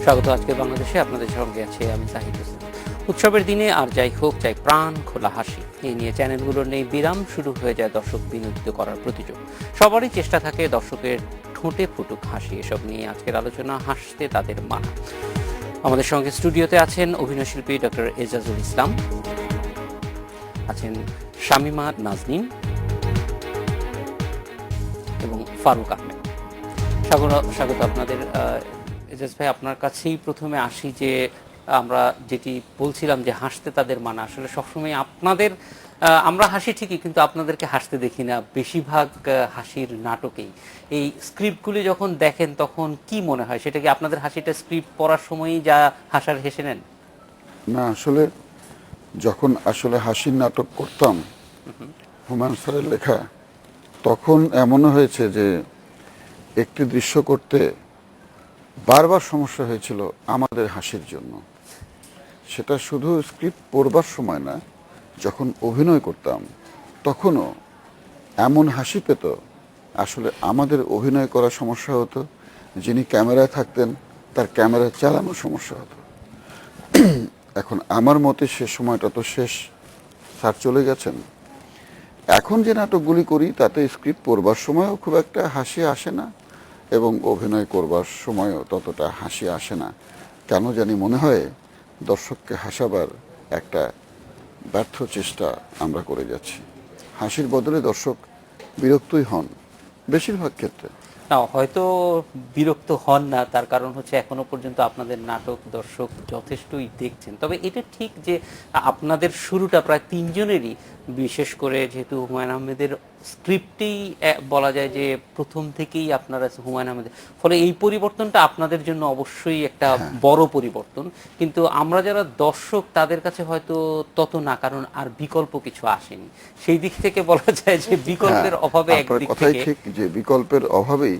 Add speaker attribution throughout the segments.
Speaker 1: স্বাগত আজকে বাংলাদেশে। আপনাদের সঙ্গে আছে আমি জাহিদ হোসেন। উৎসবের দিনে আর যাই হোক চাই প্রাণ খোলা হাসি, এই নিয়ে চ্যানেলগুলোর নেই বিরাম। শুরু হয়ে যায় দর্শক বিনোদিত করার প্রতিযোগ। সবারই চেষ্টা থাকে দর্শকের ঠোঁটে ফুটুক হাসি। এসব নিয়ে আজকের আলোচনা হাসতে তাদের মানা। আমাদের সঙ্গে স্টুডিওতে আছেন অভিনয়শিল্পী ডক্টর এজাজুল ইসলাম, আছেন শামিমা নাজনীন এবং ফারুক আহমেদ। স্বাগত আপনাদের। এজাজ ভাই, আপনার কাছেই প্রথমে আসি যে আমরা যেটি বলছিলাম যে হাসতে তাদের মানা, আসলে সবসময় আপনাদের আমরা হাসি ঠিকই, কিন্তু আপনাদেরকে হাসতে দেখি না বেশিরভাগ হাসির নাটকেই। এই স্ক্রিপ্টগুলি যখন দেখেন তখন কি মনে হয়? সেটা কি আপনাদের হাসিটা স্ক্রিপ্ট পড়ার সময়ই যা হাসার হেসে নেন?
Speaker 2: না, আসলে যখন হাসির নাটক করতাম হুমায়ুন স্যারের লেখা, তখন এমনও হয়েছে যে একটি দৃশ্য করতে বারবার সমস্যা হয়েছিল আমাদের হাসির জন্য। সেটা শুধু স্ক্রিপ্ট পড়বার সময় না, যখন অভিনয় করতাম তখনও এমন হাসি পেত, আসলে আমাদের অভিনয় করা সমস্যা হতো, যিনি ক্যামেরায় থাকতেন তার ক্যামেরা চালানো সমস্যা হতো। এখন আমার মতে সে সময়টা তো শেষ, স্যার চলে গেছেন। এখন যে নাটকগুলি করি তাতে স্ক্রিপ্ট পড়বার সময়ও খুব একটা হাসি আসে না, এবং অভিনয় করবার সময়ও ততটা হাসি আসে না। কেন জানি মনে হয় দর্শককে হাসাবার একটা ব্যর্থ চেষ্টা আমরা করে যাচ্ছি। হাসির বদলে দর্শক বিরক্তই হন বেশিরভাগ ক্ষেত্রে।
Speaker 1: না, হয়তো বিরক্ত হন না, তার কারণ হচ্ছে এখনো পর্যন্ত আপনাদের নাটক দর্শক যথেষ্টই দেখছেন। তবে এটা ঠিক যে আপনাদের শুরুটা প্রায় তিনজনেরই, বিশেষ করে যেহেতু হুমায়ুন আহমেদের স্ক্রিপ্টেই বলা যায় যে প্রথম থেকেই আপনারা হুমায়ুন আহমেদের, ফলে এই পরিবর্তনটা আপনাদের জন্য অবশ্যই একটা বড় পরিবর্তন। কিন্তু আমরা যারা দর্শক তাদের কাছে হয়তো তত না, কারণ আর বিকল্প কিছু আসেনি। সেই দিক থেকে বলা যায় যে বিকল্পের অভাবে একদিক
Speaker 2: কথাই
Speaker 1: থেকে
Speaker 2: ঠিক যে বিকল্পের অভাবেই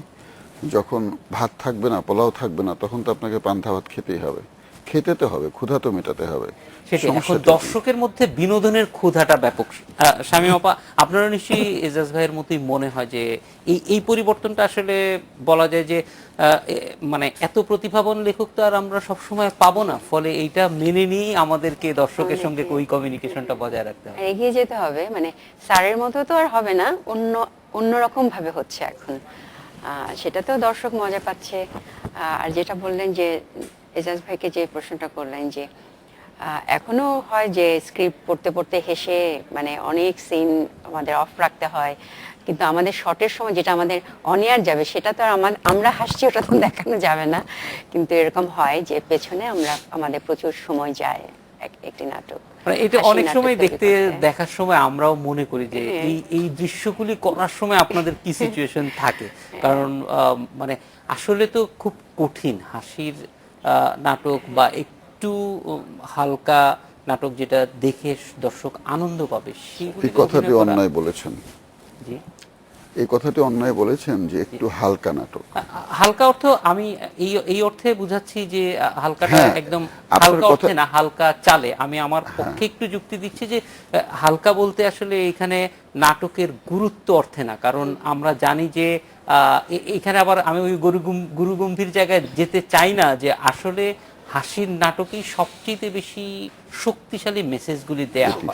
Speaker 2: যখন ভাত থাকবে না, পোলাও থাকবে না, তখন তো আপনাকে পান্তা ভাত খেতেই হবে, খেতে তো হবে, ক্ষুধা তো মেটাতে হবে।
Speaker 1: সেটাই, এখন দর্শকের মধ্যে বিনোদনের ক্ষুধাটা ব্যাপক। শামীম আপা, আপনারা নিশ্চয়ই এজাজ ভাইয়ের মতোই মনে হয় যে এই পরিবর্তনটা আসলে বলা যায় যে মানে এত প্রতিভাবান লেখক তো আর আমরা সবসময় পাবো না, ফলে এইটা মেনে নিয়েই আমাদেরকে দর্শকের সঙ্গে ওই কমিউনিকেশনটা বজায় রাখতে হবে,
Speaker 3: এগিয়ে যেতে হবে। মানে স্যারের মতো তো আর হবে না, অন্যরকম ভাবে হচ্ছে এখন। সেটা তো দর্শক মজা পাচ্ছে। আর যেটা বললেন যে এজাজ ভাইকে যে প্রশ্নটা করলেন যে এখনো হয় যে স্ক্রিপ্ট পড়তে পড়তে হেসে মানে অনেক সিন আমাদের অফ রাখতে হয়, কিন্তু আমাদের শটের সময় যেটা আমাদের অন এয়ার যাবে সেটা তো আর আমরা হাসছি ওটা তো দেখানো যাবে না। কিন্তু এরকম হয় যে পেছনে আমাদের প্রচুর সময় যায় একটি নাটক।
Speaker 1: এটা অনেক সময় দেখার সময় আমরাও মনে করি যে এই দৃশ্যগুলি করার সময় আপনাদের কি সিচুয়েশন থাকে, কারণ মানে আসলে তো খুব কঠিন হাসির নাটক বা একটু হালকা নাটক যেটা দেখে দর্শক আনন্দ পাবে,
Speaker 2: এই কথাটি অন্যায় বলেছেন।
Speaker 1: জি,
Speaker 2: এই কথাটি অন্যায় বলেছেন যে একটু হালকা নাটক।
Speaker 1: হালকা অর্থ আমি এই অর্থে বুঝাচ্ছি যে হালকাটা একদম হালকা অর্থে না, হালকা চালে। আমি আমার পক্ষে একটু যুক্তি দিচ্ছি যে হালকা বলতে আসলে এখানে নাটকের গুরুত্ব অর্থে না, কারণ আমরা জানি যে এখানে আবার আমি ওই গুরুগম্ভীর জায়গায় যেতে চাই না, যে আসলে হাসির নাটকেই সবচেয়ে বেশি শক্তিশালী মেসেজগুলি দেয়া হয়,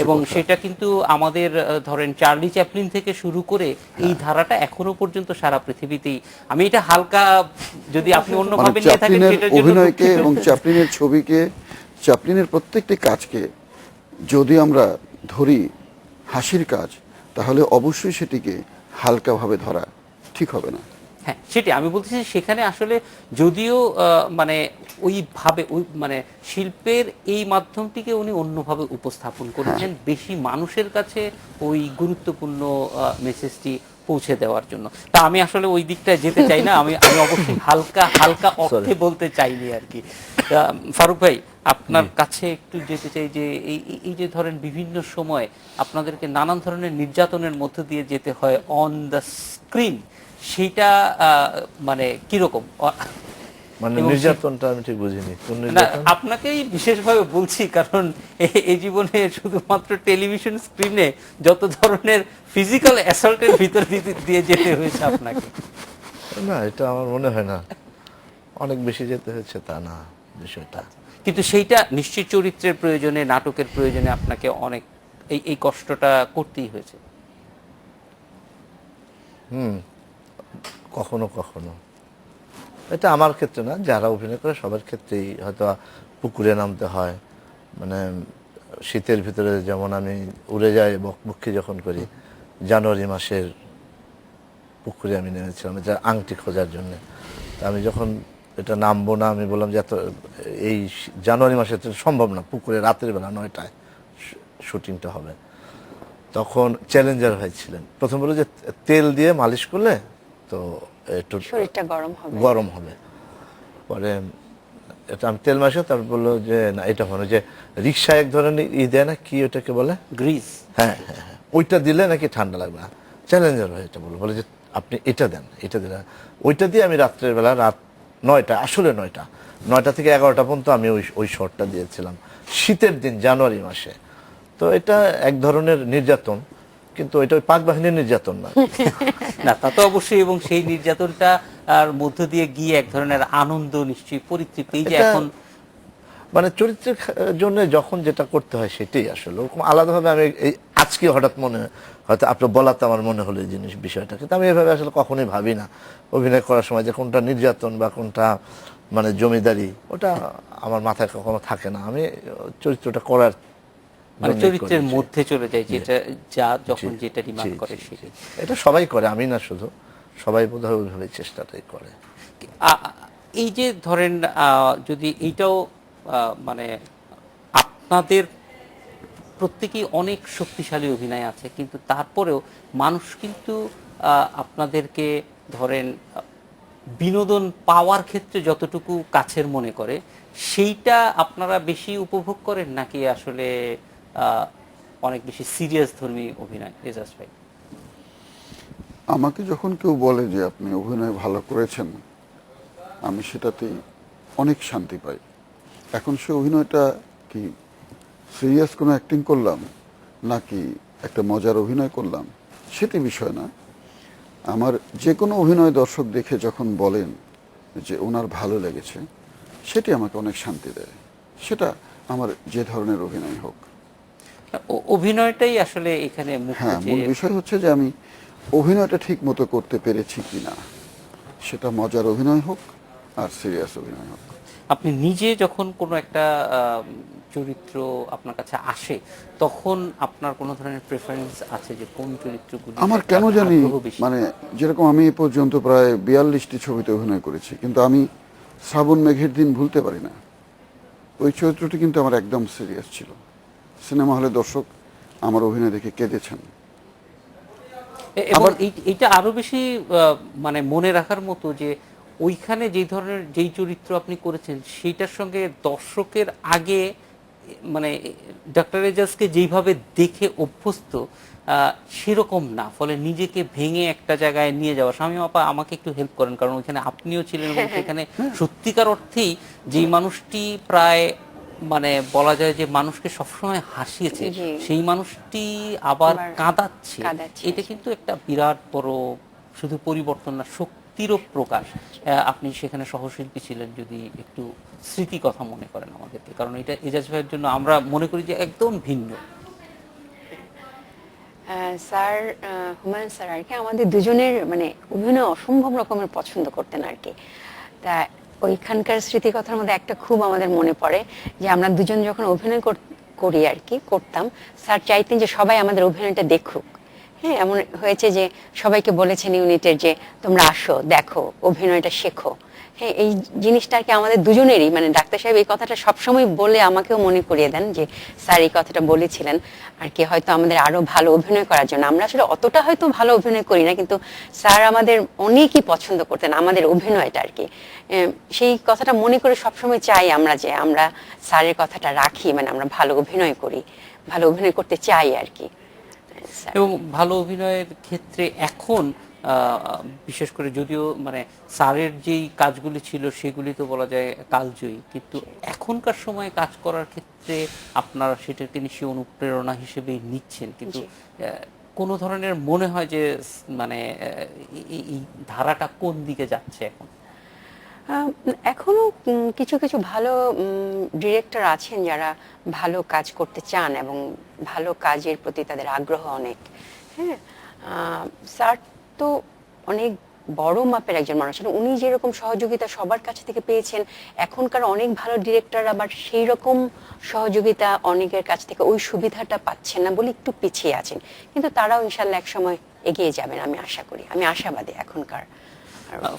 Speaker 1: এবং সেটা কিন্তু আমাদের ধরেন চার্লি চ্যাপলিন থেকে শুরু করে এই ধারাটা এখনো পর্যন্ত সারা পৃথিবীতেই। আমি এটা হালকা, যদি আপনি অন্যভাবে নিয়ে থাকেন সেটার জন্য
Speaker 2: অভিনয়কে এবং চ্যাপলিনের ছবিকে, চ্যাপলিনের প্রত্যেকটি কাজকে যদি আমরা ধরি হাসির কাজ, তাহলে অবশ্যই সেটিকে হালকাভাবে ধরা ঠিক হবে না।
Speaker 1: হ্যাঁ, সেটাই আমি বলতেছি। সেখানে আসলে যদিও মানে ওইভাবে ওই মানে শিল্পের এই মাধ্যমটিকে উনি অন্যভাবে উপস্থাপন করেছেন বেশি মানুষের কাছে ওই গুরুত্বপূর্ণ মেসেজটি পৌঁছে দেওয়ার জন্য। তা আমি আসলে ওই দিকটা যেতে চাই না, আমি অবশ্যই হালকা হালকা অর্থে বলতে চাইনি আর কি। ফারুক ভাই, আপনার কাছে একটু যেতে চাই যে এই যে ধরেন বিভিন্ন সময় আপনাদেরকে নানান ধরনের নির্যাতনের মধ্য দিয়ে যেতে হয় অন দ্য স্ক্রিন, সেটা মানে কিরকম?
Speaker 4: মানে নির্যাতনটা আমি ঠিক বুঝিনি।
Speaker 1: আপনাকেই বিশেষভাবে বলছি, কারণ এই জীবনে শুধুমাত্র টেলিভিশন স্ক্রিনে যত ধরনের ফিজিক্যাল অ্যাসল্টের ভিতর দিয়ে যেতে হয়েছে আপনাকে।
Speaker 4: না, এটা আমার মনে হয় না। অনেক বেশি যেতে হয়েছে তা না বিষয়টা।
Speaker 1: কিন্তু সেইটা নিশ্চিত চরিত্রের প্রয়োজনে, নাটকের প্রয়োজনে আপনাকে অনেক এই কষ্টটা করতেই হয়েছে।
Speaker 4: কখনো কখনো, এটা আমার ক্ষেত্রে না, যারা অভিনয় করে সবার ক্ষেত্রেই হয়তো পুকুরে নামতে হয়। মানে শীতের ভিতরে যেমন আমি উড়ে যাই বকবুকি যখন করি, জানুয়ারি মাসের পুকুরে আমি নেমেছিলাম এটা আংটি খোঁজার জন্য। তা আমি যখন এটা নামবো না, আমি বললাম যে এত এই জানুয়ারি মাসে তো সম্ভব না, পুকুরে রাতের বেলা 9টায় শুটিংটা হবে। তখন চ্যালেঞ্জার ভাই ছিলেন, প্রথম বললো যে তেল দিয়ে মালিশ করলে তো একটু
Speaker 3: শরীরটা
Speaker 4: গরম হবে। পরে এটা আমি তেল মাসে, তারপর বললো যে না এটা মনে যে রিক্সায় এক ধরনের দেয় না, কি ওটাকে বলে,
Speaker 1: গ্রিজ।
Speaker 4: হ্যাঁ হ্যাঁ হ্যাঁ, ওইটা দিলে নাকি ঠান্ডা লাগবে না। চ্যালেঞ্জার ভাই এটা বলে যে আপনি এটা দেন, এটা দিলেন। ওইটা দিয়ে আমি রাত্রের বেলা রাত 9টা, আসলে 9টা থেকে 11টা পর্যন্ত আমি ওই শটটা দিয়েছিলাম শীতের দিন জানুয়ারি মাসে। তো এটা এক ধরনের নির্যাতন, কিন্তু এটা ওই পাক বাহিনীর নির্যাতন না।
Speaker 1: না, তা তো অবশ্যই, এবং সেই নির্যাতনটা আর মধ্য দিয়ে গিয়ে এক ধরনের আনন্দ নিশ্চয়ই পরিতৃপ্তি, এই যে
Speaker 4: এটা
Speaker 1: এখন
Speaker 4: মানে চরিত্রের জন্য যখন যেটা করতে হয় সেটাই আসলে ওরকম আলাদাভাবে আমি এই আজকে হঠাৎ মনে হয়তো আপনার বলাতে আমার মনে হলো এই জিনিস বিষয়টা, কিন্তু আমি এভাবে আসলে কখনোই ভাবি না অভিনয় করার সময় যে কোনটা নির্যাতন বা কোনটা মানে জমিদারি, ওটা আমার মাথায় কখনো থাকে না। আমি চরিত্রটা করার
Speaker 1: মানে
Speaker 4: জন্যই
Speaker 1: চরিত্রের
Speaker 4: করেছি।
Speaker 1: মধ্যে চলে যায়, যেটা যা যখন
Speaker 4: জি,
Speaker 1: যেটা ডিমান্ড
Speaker 4: জি,
Speaker 1: করে
Speaker 4: জি,
Speaker 1: সেটাই।
Speaker 4: এটা সবাই করে, আমি না শুধু, সবাই বোধহয় ওইভাবে চেষ্টাটাই করে।
Speaker 1: এই যে ধরেন যদি এইটাও মানে আপনাদের প্রত্যেকেই অনেক শক্তিশালী অভিনয় আছে, কিন্তু তারপরেও মানুষ কিন্তু আপনাদেরকে ধরেন বিনোদন পাওয়ার ক্ষেত্রে যতটুকু কাছের মনে করে, সেইটা আপনারা বেশি উপভোগ করেন নাকি আসলে অনেক বেশি সিরিয়াস ধর্মী অভিনয়? এজাজ ভাই,
Speaker 2: আমাকে যখন কেউ বলে যে আপনি অভিনয় ভালো করেছেন, আমি সেটাতেই অনেক শান্তি পাই। এখন সে অভিনয়টা কি সিরিয়াস কোনো অ্যাক্টিং করলাম নাকি একটা মজার অভিনয় করলাম সেটি বিষয় না। আমার যে কোনো অভিনয় দর্শক দেখে যখন বলেন যে ওনার ভালো লেগেছে, সেটি আমাকে অনেক শান্তি দেয়, সেটা আমার যে ধরনের অভিনয় হোক।
Speaker 1: অভিনয়টাই আসলে এখানে মুখ্য।
Speaker 2: হ্যাঁ, মূল বিষয় হচ্ছে যে আমি অভিনয়টা ঠিক মতো করতে পেরেছি কিনা, সেটা মজার অভিনয় হোক আর সিরিয়াস অভিনয় হোক।
Speaker 1: আপনি নিজে যখন কোনো একটা চরিত্র আপনার কাছে আসে, তখন আপনার কোনো ধরনের প্রেফারেন্স আছে যে কোন চরিত্রগুলো
Speaker 2: আমার কেন জানি মানে যেরকম আমি এ পর্যন্ত প্রায় 42টি ছবিতে অভিনয় করেছি, কিন্তু আমি শ্রাবণ মেঘের দিন ভুলতে পারি না। ওই চরিত্রটি কিন্তু আমার একদম সিরিয়াস ছিল। সিনেমা হলে দর্শক আমার অভিনয় দেখে কেঁদেছেন।
Speaker 1: এবং এইটা আরো বেশি মানে মনে রাখার মতো যে ওইখানে যেই চরিত্র আপনি করেছেন সেইটার সঙ্গে দর্শকের আগে মানে ডক্টর এজাজকে যেইভাবে দেখে অভ্যস্ত সেরকম না, ফলে নিজেকে ভেঙে একটা জায়গায় নিয়ে যাওয়া। শামীম আপা আমাকে একটু হেল্প করেন, কারণ ওইখানে আপনিও ছিলেন এবং সেখানে সত্যিকার অর্থেই যেই মানুষটি প্রায় মানে বলা যায় যে মানুষকে সবসময় হাসিয়েছে, সেই মানুষটি আবার কাঁদাচ্ছে। এটা কিন্তু একটা বিরাট বড় শুধু পরিবর্তন না, শক্তিরও প্রকাশ। আপনি সেখানে সহশিল্পী ছিলেন, যদি একটু স্মৃতি কথা মনে করেন আমাদেরকে, কারণ এটা এজাজ ভাইয়ের জন্য আমরা মনে করি যে একদম ভিন্ন।
Speaker 3: স্যার হুমায়ুন স্যার আর কি আমাদের দুজনের মানে অভিনয় অসম্ভব রকমের পছন্দ করতেন আর কি। তা ওইখানকার স্মৃতি কথার মধ্যে একটা খুব আমাদের মনে পড়ে যে আমরা দুজন যখন অভিনয় করি আর কি করতাম, স্যার চাইতেন যে সবাই আমাদের অভিনয়টা দেখুক। হ্যাঁ, এমন হয়েছে যে সবাইকে বলেছেন ইউনিটের যে তোমরা আসো দেখো অভিনয়টা শেখো। হ্যাঁ, এই জিনিসটা আর কি আমাদের দুজনেরই, মানে ডাক্তার সাহেব এই কথাটা সবসময় বলে আমাকেও মনে করিয়ে দেন যে স্যার এই কথাটা বলেছিলেন আর কি, হয়তো আমাদের আরো ভালো অভিনয় করার জন্য। আমরা আসলে অতটা হয়তো ভালো অভিনয় করি না, কিন্তু স্যার আমাদের অনেকই পছন্দ করতেন আমাদের অভিনয়টা আর কি। সেই কথাটা মনে করে সবসময় চাই আমরা যে আমরা স্যারের কথাটা রাখি, মানে আমরা ভালো অভিনয় করি, ভালো অভিনয় করতে চাই আর কি।
Speaker 1: এবং ভালো অভিনয়ের ক্ষেত্রে এখন বিশেষ করে যদিও মানে স্যারের যেই কাজগুলি ছিল সেগুলি তো বলা যায় কালজয়ী, কিন্তু এখনকার সময় কাজ করার ক্ষেত্রে আপনারা সেটাকে নিশ্চয়ই অনুপ্রেরণা হিসেবেই নিচ্ছেন, কিন্তু কোনো ধরনের মনে হয় যে মানে এই ধারাটা কোন দিকে যাচ্ছে এখন?
Speaker 3: এখনো কিছু কিছু ভালো ডিরেক্টর আছেন যারা ভালো কাজ করতে চান এবং ভালো কাজের প্রতি তাদের আগ্রহ অনেক। হ্যাঁ, স্যার তো অনেক বড় মাপের একজন মানুষ, উনি যেরকম সহযোগিতা সবার কাছ থেকে পেয়েছেন, এখনকার অনেক ভালো ডিরেক্টর আবার সেই রকম সহযোগিতা অনেকের কাছ থেকে ওই সুবিধাটা পাচ্ছেন না বলে একটু পিছিয়ে আছেন, কিন্তু তারাও ইনশাল্লাহ এক সময় এগিয়ে যাবেন আমি আশা করি, আমি আশাবাদী এখনকার।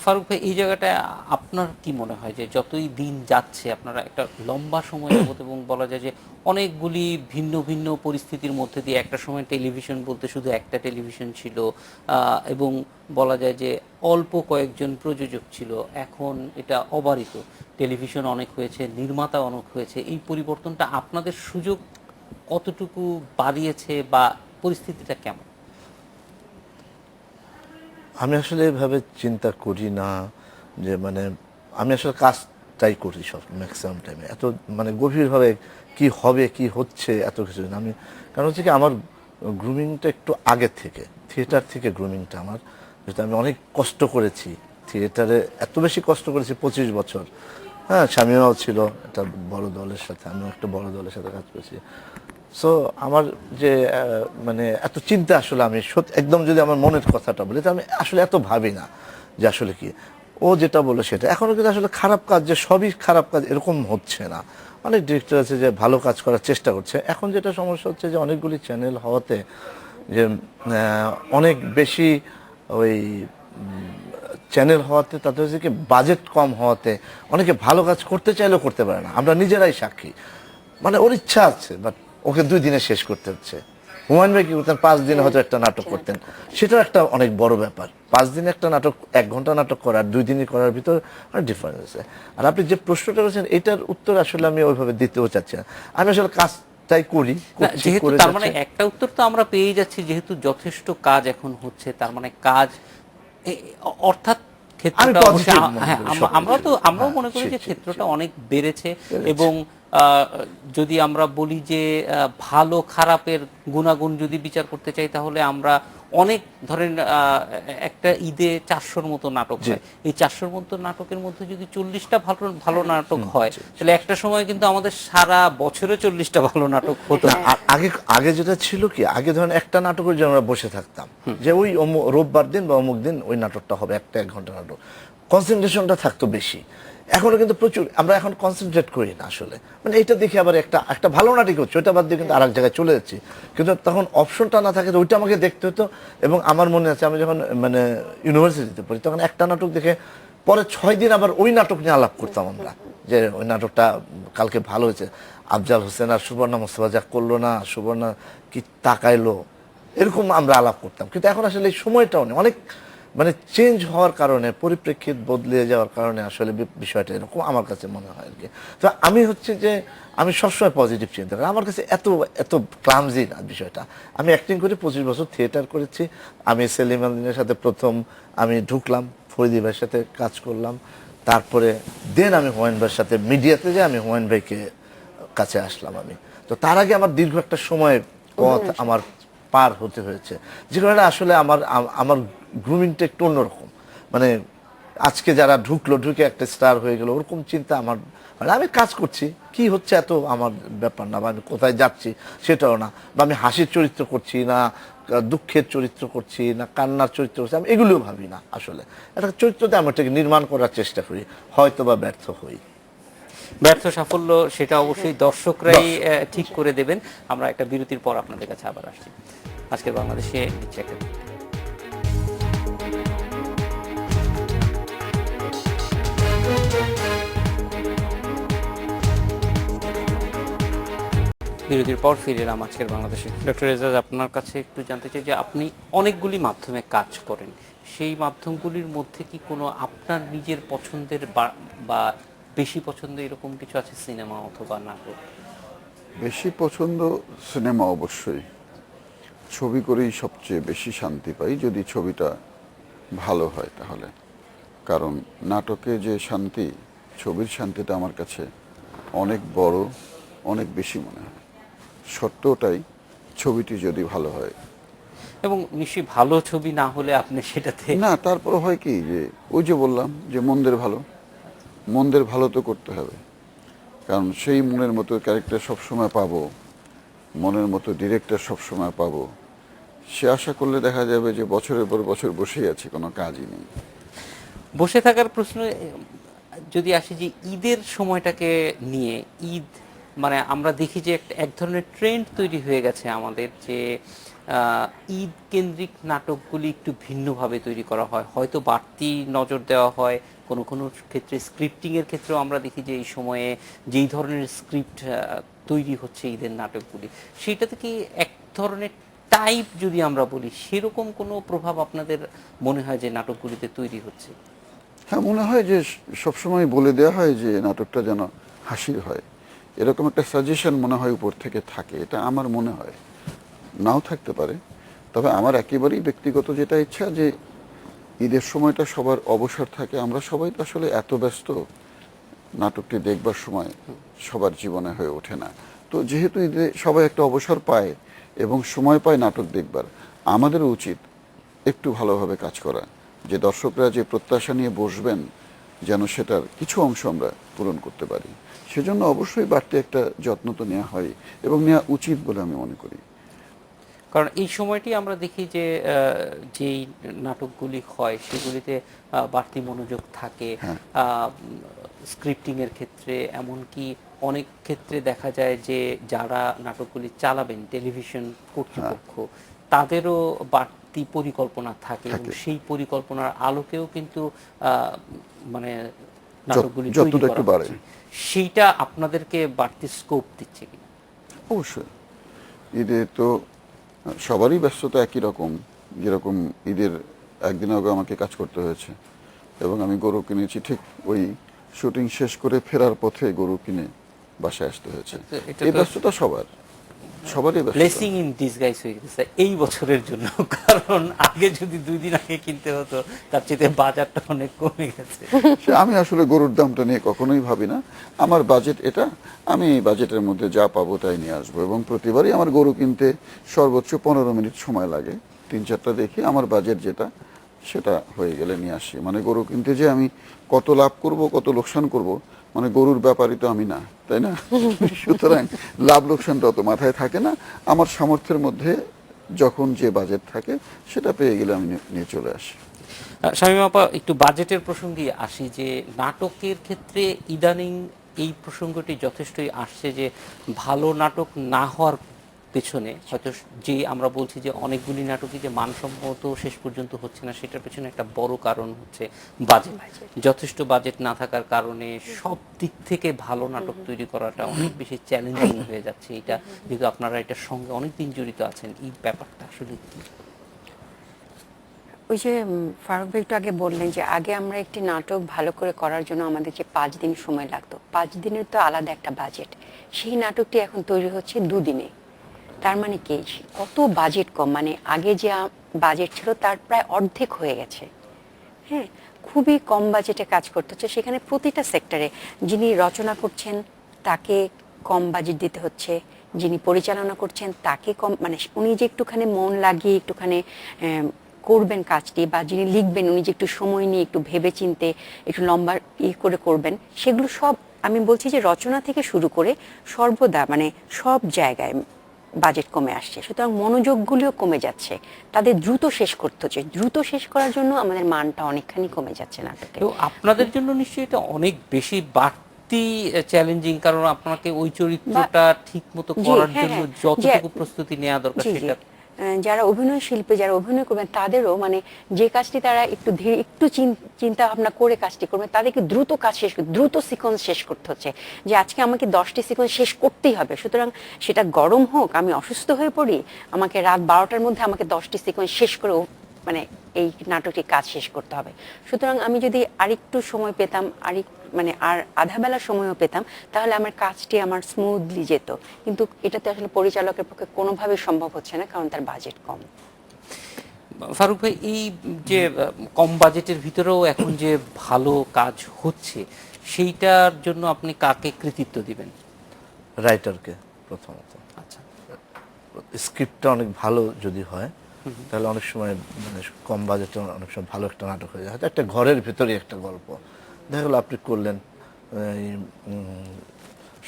Speaker 1: ফারুক ভাই, এই জায়গাটা আপনার কি মনে হয় যে যতই দিন যাচ্ছে আপনারা একটা লম্বা সময় যাবত এবং বলা যায় যে অনেকগুলি ভিন্ন ভিন্ন পরিস্থিতির মধ্যে দিয়ে, একটা সময় টেলিভিশন বলতে শুধু একটা টেলিভিশন ছিল এবং বলা যায় যে অল্প কয়েকজন প্রযোজক ছিল, এখন এটা অবারিত, টেলিভিশন অনেক হয়েছে, নির্মাতা অনেক হয়েছে, এই পরিবর্তনটা আপনাদের সুযোগ কতটুকু বাড়িয়েছে বা পরিস্থিতিটা কেমন?
Speaker 4: আমি আসলে এভাবে চিন্তা করি না, যে মানে আমি আসলে কাজটাই করি সব ম্যাক্সিমাম টাইমে, এত মানে গভীরভাবে কি হবে কি হচ্ছে এত কিছু না। আমি কারণ হচ্ছে কি আমার গ্রুমিংটা একটু আগে থেকে, থিয়েটার থেকে গ্রুমিংটা আমার, যেটা আমি অনেক কষ্ট করেছি থিয়েটারে, এত বেশি কষ্ট করেছি 25 বছর। হ্যাঁ, স্বামীরাও ছিল একটা বড় দলের সাথে, আমিও একটা বড় দলের সাথে কাজ করেছি। সো আমার যে মানে এত চিন্তা আসলে আমি একদম যদি আমার মনের কথাটা বলি, তো আমি আসলে এত ভাবি না যে আসলে কি ও যেটা বলে সেটা। এখনো কিন্তু আসলে খারাপ কাজ যে সবই খারাপ কাজ এরকম হচ্ছে না, অনেক ডিরেক্টর আছে যে ভালো কাজ করার চেষ্টা করছে। এখন যেটা সমস্যা হচ্ছে যে অনেকগুলি চ্যানেল হওয়াতে যে অনেক বেশি ওই চ্যানেল হওয়াতে, তাতে হচ্ছে কি বাজেট কম হওয়াতে অনেকে ভালো কাজ করতে চাইলেও করতে পারে না, আমরা নিজেরাই সাক্ষী। মানে ওর ইচ্ছা আছে বাট ওকে 2 দিনে শেষ করতে হচ্ছে। হুমায়ুন ভাই কি করতেন, 5 দিনে হয়তো একটা নাটক করতেন, সেটাও একটা অনেক বড় ব্যাপার। 5 দিনে একটা নাটক, 1 ঘন্টা নাটক করার 2 দিনই করার ভিতর অনেক ডিফারেন্স আছে। আর আপনি যে প্রশ্নটা করেছেন এটার উত্তর আসলে আমি ওইভাবে দিতেও চাচ্ছি না, আমি আসলে কাজটাই করি।
Speaker 1: যেহেতু তার মানে একটা উত্তর তো আমরা পেয়ে যাচ্ছি, যেহেতু যথেষ্ট কাজ এখন হচ্ছে, তার মানে কাজ অর্থাৎ ক্ষেত্রটা, হ্যাঁ আমরাও মনে করি যে ক্ষেত্রটা অনেক বেড়েছে। এবং যদি আমরা বলি যে ভালো খারাপের গুণাগুণ যদি বিচার করতে চাই, তাহলে আমরা অনেক ধরেন একটা ঈদে 400-র মতো নাটক হয়, এই 400-র মতো নাটকের মধ্যে যদি 40টা ভালো নাটক হয়, তাহলে একটা সময় কিন্তু আমাদের সারা বছরে 40টা ভালো নাটক হতো।
Speaker 4: আগে যেটা ছিল কি, আগে ধরেন একটা নাটকের জন্য আমরা বসে থাকতাম যে ওই রোববার দিন বা অমুক দিন ওই নাটকটা হবে, একটা 1 ঘন্টা নাটক, কনসেন্ট্রেশনটা থাকতো বেশি। এখনো কিন্তু প্রচুর আমরা এখন কনসেন্ট্রেট করি না আসলে, মানে এইটা দেখে আবার একটা ভালো নাটক হচ্ছে, ওইটা বাদ দিয়ে কিন্তু আরেক জায়গায় চলে যাচ্ছি। কিন্তু তখন অপশনটা না থাকে, ওইটা আমাকে দেখতে হতো। এবং আমার মনে আছে আমি যখন মানে ইউনিভার্সিটিতে পড়ি, তখন একটা নাটক দেখে পরে 6 দিন আবার ওই নাটক নিয়ে আলাপ করতাম আমরা, যে ওই নাটকটা কালকে ভালো হয়েছে, আফজাল হোসেন আর সুবর্ণা মোস্তফা যা করলো না, সুবর্ণা কি তাকাইলো, এরকম আমরা আলাপ করতাম। কিন্তু এখন আসলে এই সময়টাও নেই, অনেক মানে চেঞ্জ হওয়ার কারণে, পরিপ্রেক্ষিত বদলে যাওয়ার কারণে আসলে বিষয়টা এরকম আমার কাছে মনে হয় আর কি। তো আমি হচ্ছে যে আমি সবসময় পজিটিভ চিন্তা করি, আমার কাছে এত এত ক্লামজি না বিষয়টা। আমি অ্যাক্টিং করি, 25 বছর থিয়েটার করেছি। আমি সেলিম আলদিনের সাথে প্রথম আমি ঢুকলাম, ফরিদি ভাইয়ের সাথে কাজ করলাম, তারপরে দেন আমি হুমায়ুন ভাইয়ের সাথে মিডিয়াতে যাই, আমি হুমায়ুন ভাইকে কাছে আসলাম। আমি তো তার আগে আমার দীর্ঘ একটা সময় পথ আমার পার হতে হয়েছে, যে কারণে আসলে আমার গ্রুমিংটা একটু অন্যরকম। মানে আজকে যারা ঢুকে একটা স্টার হয়ে গেল ওরকম চিন্তা আমার, মানে আমি কাজ করছি কি হচ্ছে এত আমার ব্যাপার না, বা আমি কোথায় যাচ্ছি সেটাও না, বা আমি হাসির চরিত্র করছি না, দুঃখের চরিত্র করছি না, কান্নার চরিত্র করছি, আমি এগুলোও ভাবি না। আসলে একটা চরিত্রতে আমি এটাকে নির্মাণ করার চেষ্টা করি, হয়তো বা ব্যর্থ হই।
Speaker 1: ব্যর্থ সাফল্য সেটা অবশ্যই দর্শকরাই ঠিক করে দেবেন। আমরা একটা বিরতির পর আপনাদের কাছে আবার আসছি। আজকের বাংলাদেশে নিচ্ছে একটা বিরতির পর ফিরে এলাম আজকের বাংলাদেশে। ডক্টর এজাজ, আপনার কাছে একটু জানতে চাই যে আপনি অনেকগুলি মাধ্যমে কাজ করেন, সেই মাধ্যমগুলির মধ্যে কি কোনো আপনার নিজের পছন্দের বা বেশি পছন্দ এরকম কিছু আছে, সিনেমা অথবা নাটক?
Speaker 2: বেশি পছন্দ সিনেমা অবশ্যই, ছবি করেই সবচেয়ে বেশি শান্তি পাই, যদি ছবিটা ভালো হয় তাহলে। কারণ নাটকে যে শান্তি, ছবির শান্তিটা আমার কাছে অনেক বড়, অনেক বেশি মনে হয়। সত্যটাই, ছবিটি যদি ভালো হয়।
Speaker 1: এবং নিশ্চয়ই ভালো ছবি না হলে আপনি সেটাতে
Speaker 2: না, তারপর হয় কি যে ওই যে বললাম যে মন্দের ভালো, মনদের ভালো তো করতে হবে, কারণ সেই মনের মতো ক্যারেক্টার সবসময় পাবো, মনের মতো ডিরেক্টর সবসময় পাবো, সে আশা করলে দেখা যাবে যে বছরের পর বছর বসেই আছে, কোনো কাজই নেই।
Speaker 1: বসে থাকার প্রশ্ন যদি আসি যে ঈদের সময়টাকে নিয়ে, ঈদ মানে আমরা দেখি যে এক ধরনের ট্রেন্ড তৈরি হয়ে গেছে আমাদের, যে ঈদ কেন্দ্রিক নাটকগুলি একটু ভিন্নভাবে তৈরি করা হয়, হয়তো বাড়তি নজর দেওয়া হয় কোনো কোনো ক্ষেত্রে। স্ক্রিপ্টিংয়ের ক্ষেত্রেও আমরা দেখি যে এই সময়ে যেই ধরনের স্ক্রিপ্ট তৈরি হচ্ছে ঈদের নাটকগুলি, সেইটাতে কি এক ধরনের টাইপ যদি আমরা বলি, সেরকম কোনো প্রভাব আপনাদের মনে হয় যে নাটকগুলিতে তৈরি হচ্ছে?
Speaker 2: হ্যাঁ, মনে হয় যে সবসময় বলে দেওয়া হয় যে নাটকটা যেন হাসির হয়, এরকম একটা সাজেশন মনে হয় উপর থেকে থাকে। এটা আমার মনে হয়, নাও থাকতে পারে। তবে আমার একেবারেই ব্যক্তিগত যেটা ইচ্ছা, যে ঈদের সময়টা সবার অবসর থাকে, আমরা সবাই তো আসলে এত ব্যস্ত, নাটকটি দেখবার সময় সবার জীবনে হয়ে ওঠে না। তো যেহেতু ঈদে সবাই একটা অবসর পায় এবং সময় পায় নাটক দেখবার, আমাদেরও উচিত একটু ভালোভাবে কাজ করা, যে দর্শকরা যে প্রত্যাশা নিয়ে বসবেন যেন সেটার কিছু অংশ আমরা পূরণ করতে পারি। সেজন্য অবশ্যই বাড়তি একটা যত্ন তো নেওয়া হয় এবং নেওয়া উচিত বলে আমি মনে করি।
Speaker 1: কারণ এই সময়টি আমরা দেখি যে যেই নাটকগুলি হয় সেগুলিতে বাড়তি মনোযোগ থাকে, স্ক্রিপ্টিং এর ক্ষেত্রে। এমনকি অনেক ক্ষেত্রে দেখা যায় যে যারা নাটকগুলি চালাবেন, টেলিভিশন কর্তৃপক্ষ, তাদেরও বাড়তি পরিকল্পনা থাকে এবং সেই পরিকল্পনার আলোকেও কিন্তু মানে নাটকগুলি তৈরি করা হচ্ছে। সেইটা আপনাদেরকে বাড়তি স্কোপ দিচ্ছে কিনা?
Speaker 2: অবশ্যই, ঈদে তো সবারই ব্যস্ততা একই রকম। যেরকম ঈদের একদিন আগে আমাকে কাজ করতে হয়েছে এবং আমি গরু কিনেছি, ঠিক ওই শুটিং শেষ করে ফেরার পথে গরু কিনে বাসায় আসতে হয়েছে। এই ব্যস্ততা সবারই
Speaker 1: ব্লেসিং ইন ডিসগাইজ হয়ে গেছে এই বছরের জন্য, কারণ আগে যদি 2 দিন আগে কিনতে হতো তার চেয়ে বাজারটা অনেক কমে গেছে।
Speaker 2: আমি আসলে গরুর দামটা নিয়ে কখনোই ভাবি না। আমার বাজেট এটা, আমি এই বাজেটের মধ্যে যা পাবো তাই নিয়ে আসবো, এবং প্রতিবারই আমার গরু কিনতে সর্বোচ্চ 15 মিনিট সময় লাগে। 3-4টা দেখি, আমার বাজেট যেটা সেটা হয়ে গেলে নিয়ে আসি। মানে গরু কিনতে যে আমি কত লাভ করব কত লোকসান করব, মানে গরুর ব্যাপারই তো আমি না, তাই না? সুতরাং লাভ লোকসানটা অত মাথায় থাকে না। আমার সামর্থ্যের মধ্যে যখন যে বাজেট থাকে সেটা পেয়ে গেলে আমি নিয়ে চলে আসি।
Speaker 1: শামীমা আপা, একটু বাজেটের প্রসঙ্গে আসি, যে নাটকের ক্ষেত্রে ইদানিং এই প্রসঙ্গটি যথেষ্টই আসছে, যে ভালো নাটক না হওয়ার পেছনে হয়তো যে আমরা বলছি যে অনেকগুলি নাটকই যে মানসম্মত শেষ পর্যন্ত হচ্ছে না, সেটার পেছনে একটা বড় কারণ হচ্ছে বাজেট। যথেষ্ট বাজেট না থাকার কারণে সব দিক থেকে ভালো নাটক তৈরি করাটা অনেক বেশি চ্যালেঞ্জিং হয়ে যাচ্ছে। এটা যেহেতু আপনারা এটার সঙ্গে অনেকদিন জড়িত আছেন, এই ব্যাপারটা আসলে কি?
Speaker 3: ওই যে ফারুক ভাই একটু আগে বললেন যে আগে আমরা একটি নাটক ভালো করে করার জন্য আমাদের যে 5 দিন সময় লাগতো, 5 দিনের তো আলাদা একটা বাজেট। সেই নাটকটি এখন তৈরি হচ্ছে 2 দিনে। তার মানে কি, কত বাজেট কম, মানে আগে যে বাজেট ছিল তার প্রায় অর্ধেক হয়ে গেছে। হ্যাঁ, খুবই কম বাজেটে কাজ করতে হচ্ছে। সেখানে প্রতিটা সেক্টরে যিনি রচনা করছেন তাকে কম বাজেট দিতে হচ্ছে, যিনি পরিচালনা করছেন তাকে কম, মানে উনি যে একটুখানি মন লাগিয়ে একটুখানি করবেন কাজটি, বা যিনি লিখবেন উনি যে একটু সময় নিয়ে একটু ভেবে চিনতে একটু লম্বা করে করবেন, সেগুলো সব, আমি বলছি যে রচনা থেকে শুরু করে সর্বদা মানে সব জায়গায় বাজেট কমে আসছে। সুতরাং মনোযোগগুলিও কমে যাচ্ছে, তাদের দ্রুত শেষ করতে হচ্ছে। দ্রুত শেষ করার জন্য আমাদের মানটা অনেকখানি কমে যাচ্ছে নাটকে।
Speaker 1: তো আপনাদের জন্য নিশ্চয়ই এটা অনেক বেশি বাড়তি চ্যালেঞ্জিং, কারণ আপনাকে ওই চরিত্রটা ঠিক মতো করার জন্য যতটুকু প্রস্তুতি নেওয়া দরকার সেটা।
Speaker 3: যারা অভিনয় শিল্পী, যারা অভিনয় করবেন তাদেরও মানে যে কাজটি তারা একটু ধীরে একটু চিন্তা ভাবনা করে কাজটি করবে, তাদেরকে দ্রুত কাজ শেষ করতে, দ্রুত সিকোয়েন্স শেষ করতে হচ্ছে, যে আজকে আমাকে 10টি সিকোয়েন্স শেষ করতেই হবে। সুতরাং সেটা গরম হোক, আমি অসুস্থ হয়ে পড়ি, আমাকে রাত 12টার মধ্যে আমাকে 10টি সিকোয়েন্স শেষ করে মানে এই নাটকটির কাজ শেষ করতে হবে। সুতরাং আমি যদি আরেকটু সময় পেতাম, মানে আর আধা বেলা সময়ও পেতাম, তাহলে আমার কাজটি আমার স্মুথলি যেত। কিন্তু এটাতে আসলে পরিচালকের পক্ষে কোনোভাবেই সম্ভব হচ্ছে না, কারণ তার বাজেট কম।
Speaker 1: ফারুক ভাই, এই যে কম বাজেটের ভিতরেও এখন যে ভালো কাজ হচ্ছে, সেইটার জন্য আপনি কাকে কৃতিত্ব দিবেন?
Speaker 4: রাইটারকে প্রথমত।
Speaker 1: আচ্ছা,
Speaker 4: স্ক্রিপ্টটা অনেক ভালো যদি হয় তাহলে অনেক সময় মানে কম বাজেটে অনেক সময় ভালো একটা নাটক হয়ে যায়। হয়তো একটা ঘরের ভিতরে একটা গল্প দেখা গেলো আপনি করলেন, এই,